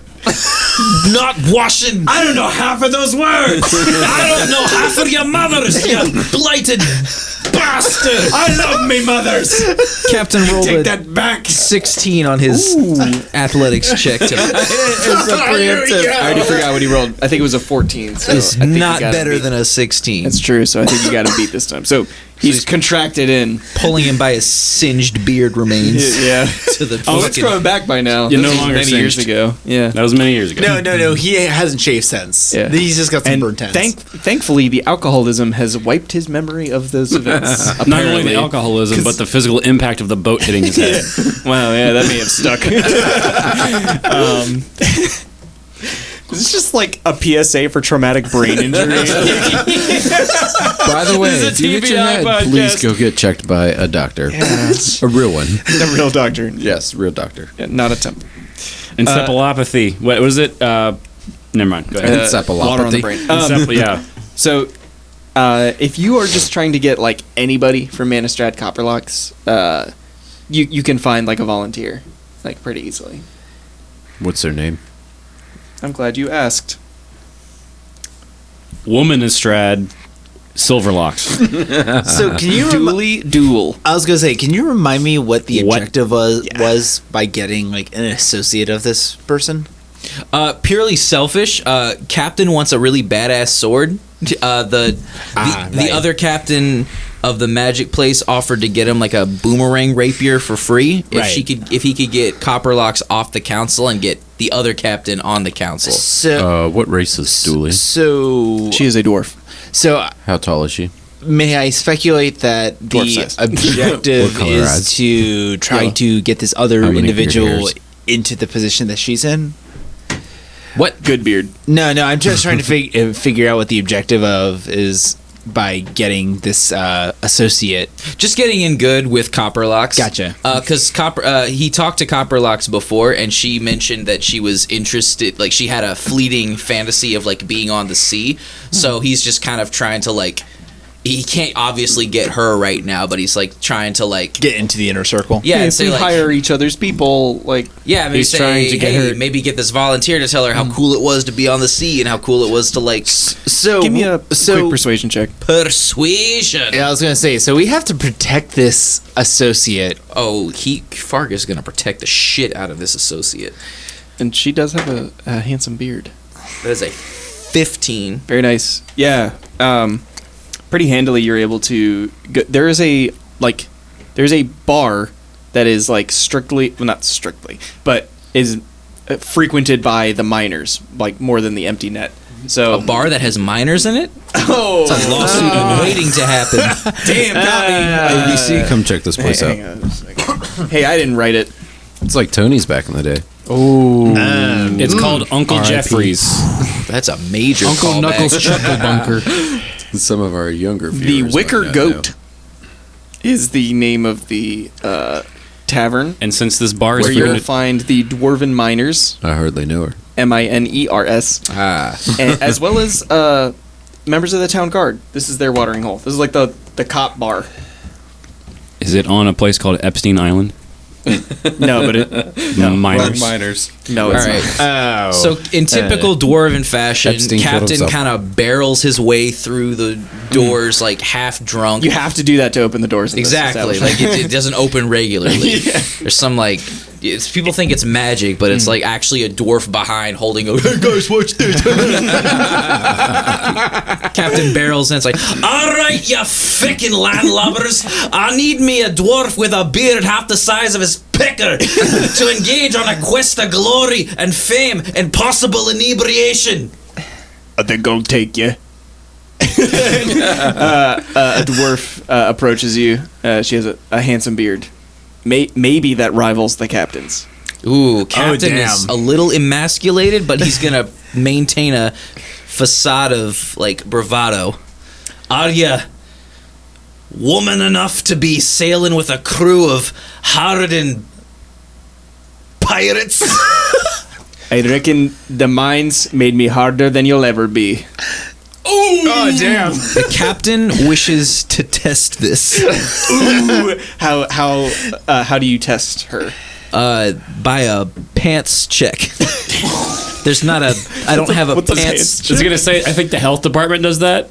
not washing. I don't know half of those words! I don't know half of your mothers, you blighted bastard. I love me mothers! Captain rolled Take a that back! 16 on his athletics check. I already forgot what he rolled. I think it was a 14. So It's I think you not got him better beat. than a 16. That's true. So I think you got him beat this time. So he's contracted in. Pulling him by his singed beard remains Yeah. to the Oh, it's fucking- growing back by now. You're no This was longer many years singed. ago. Yeah. That was many years ago. No. He hasn't shaved since. Yeah. He's just got some And burnt ends. thankfully, the alcoholism has wiped his memory of those events. Not only apparently. the alcoholism, but the physical impact of the boat hitting his head. Wow, yeah, that may have stuck. It's just like a PSA for traumatic brain injury. By the way, This is a if you hit your TBI head, podcast. please go get checked by a doctor. A real one. The real doctor. Yes, real doctor. Yeah, not a temp. Encephalopathy. What was it? Never mind. Go ahead. Encephalopathy. Water on the brain. Yeah. So, if you are just trying to get like anybody from Manistrad Copperlocks, you can find like a volunteer, like pretty easily. What's their name? I'm glad you asked. Woman Estrad, Silverlocks. So can you? Duel. I was gonna say, can you remind me what the What? objective was by getting like an associate of this person? purely selfish. Captain wants a really badass sword. The right. other captain of the magic place offered to get him like a boomerang rapier for free if he could get Copperlocks off the council and get the other captain on the council. So, What race is Dooley? She is a dwarf. so How tall is she? may I speculate that Dwarf the size. objective What color is eyes? to try to get this other How many beard individual hairs? into the position that she's in? What? Good beard. No, I'm just trying to figure out what the objective of is by getting this associate. Just getting in good with Copperlocks. Gotcha. Because he talked to Copperlocks before, and she mentioned that she was interested. Like she had a fleeting fantasy of like being on the sea. So he's just kind of trying to like. He can't obviously get her right now, but he's like trying to like Get into the inner circle. yeah, and if say we like hire each other's people, like yeah, maybe he's say, trying to get hey, her. maybe get this volunteer to tell her how cool it was to be on the sea and how cool it was to like So Give me a quick persuasion check. persuasion. Yeah, I was gonna say. So we have to protect this associate. Oh, Fargus is gonna protect the shit out of this associate. And she does have a handsome beard. That is a 15. Very nice. Yeah. Pretty handily, you're able to. There's a bar that is like strictly, well, not strictly, but is frequented by the miners, like more than the empty net. So A bar that has miners in it? oh, It's a lawsuit waiting to happen. damn, got me. ABC, come check this place out. Hang on a second. Hey, I didn't write it. It's like Tony's back in the day. It's called Uncle Jeffrey's. That's a major Uncle callback. Knuckles Chuckle Bunker. Some of our younger The viewers Wicker might not Goat know. is the name of the tavern And since this bar is where for you'll find the Dwarven Miners, I hardly know her. Miners, Ah. as well as members of the town guard. This is their watering hole. This is like the cop bar. is it on a place called Epstein Island? No, but it Miners. Miners. no, All it's right. not. So, in typical dwarven fashion, Epstein killed Captain himself. kind of barrels his way through the doors, like half drunk. You have to do that to open the doors. In this Exactly. establishment. Like it doesn't open regularly. There's some like people think it's magic, but it's like actually a dwarf behind holding a hey guys, watch this. Captain barrels in, it's like, all right, you fickin' landlubbers, I need me a dwarf with a beard half the size of his picker to engage on a quest of glory and fame and possible inebriation. I think I'll take you. A dwarf approaches you. She has a handsome beard. Maybe that rivals the captain's. Ooh, Captain damn. is a little emasculated, but he's gonna maintain a facade of like bravado. Are ya woman enough to be sailing with a crew of hardened pirates? I reckon the mines made me harder than you'll ever be. Oh damn! The captain wishes to test this Ooh, how do you test her? by a pants check. There's not a. I don't have a what's a pants. I was gonna say, I think the health department does that.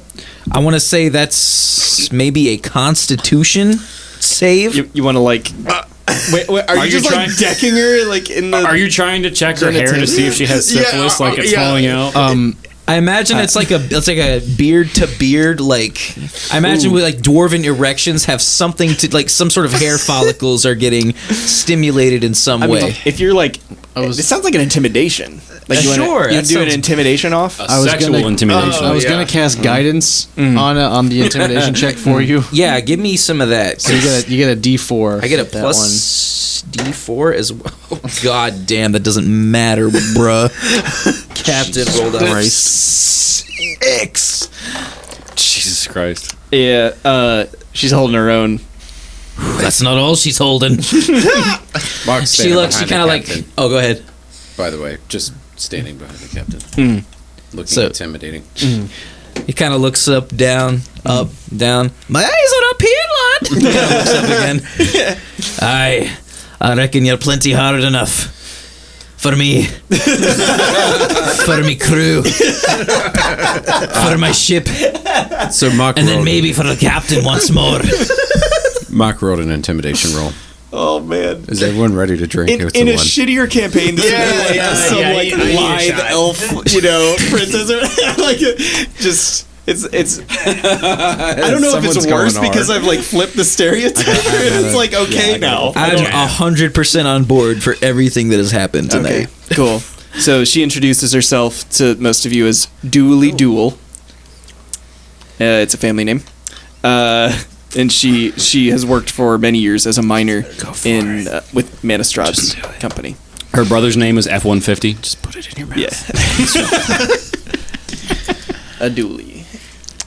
I want to say that's maybe a Constitution save. You want to like? Wait, are you you just trying- like decking her like in the? Are you trying to check her hair to see if she has syphilis, like it's falling out? I imagine it's like a beard to beard, like I imagine with like dwarven erections have something to like some sort of hair follicles are getting stimulated in some I mean, way. if you're like, it sounds like an intimidation. Like Sure, you that do an sounds- intimidation off. Sexual intimidation. I was gonna cast guidance on the intimidation check for you. Yeah, give me some of that. So you get a D4. I get a for that plus D4 as well. Oh, God damn, that doesn't matter, bruh. Captain rolled out 6. Jesus Christ. Yeah, she's holding her own. That's not all she's holding. Mark's She looks. She kind of like. captain, Oh, go ahead. by the way, just standing behind the captain. Looking So- intimidating. He kind of looks up, down, up, down. My eyes are up here, lad. Looks up again. I reckon you're plenty hard enough for me, for me crew, for my ship, So Mark and then rolled, maybe for the captain once more. Mark rolled an intimidation roll. Oh man. Is everyone ready to drink? In It's a one. shittier campaign, this would be like some like you need a lithe shot. elf, princess, or like just it's. I don't know if it's Someone's worse going because hard. I've like flipped the stereotype. It's like okay now. I'm 100% on board for everything that has happened tonight. Okay, cool. So she introduces herself to most of you as Dooley Dool. It's a family name. And she has worked for many years as a miner in with Manistrad's company. Her brother's name is F-150. Just put it in your mouth. Yeah. A Dooley.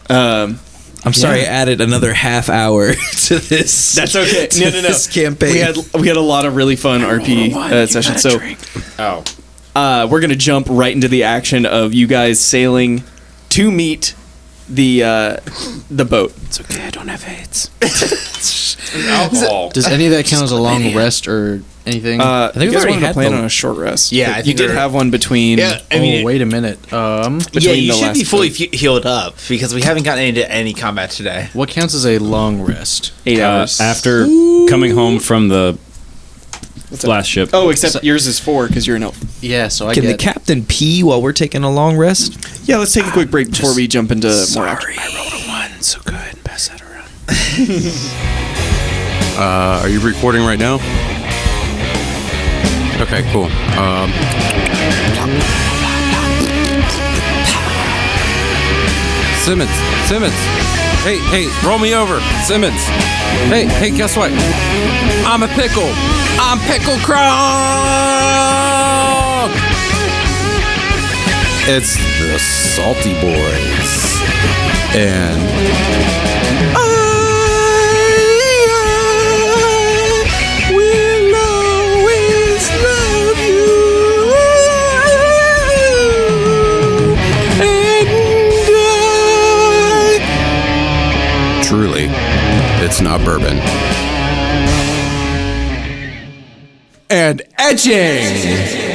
I'm sorry, I added another half hour to this. That's okay. to No. This campaign. We had a lot of really fun RP sessions. So we're gonna jump right into the action of you guys sailing to meet the boat. It's okay, I don't have AIDS. Alcohol. Does any of that count as a long rest or anything? I think we've you guys already wanted to had plan the- on a short rest. Yeah, But I you think did we're- have one between. Yeah, I mean, wait a minute. yeah, between you the should be last fully healed up because we haven't gotten into any combat today. What counts as a long rest? 8 hours After coming home from the last ship. Oh, except yours is 4 because you're an elf. Yeah, so I Can the get. captain pee while we're taking a long rest? Yeah, let's take a quick break before we jump into more action. I rolled a 1, so go ahead and pass that around. Are you recording right now? Okay, cool. Simmons. Hey, roll me over. Simmons. Hey, guess what? I'm a pickle. I'm Pickle Krog. It's the Salty Boys. And truly, it's not bourbon. And etching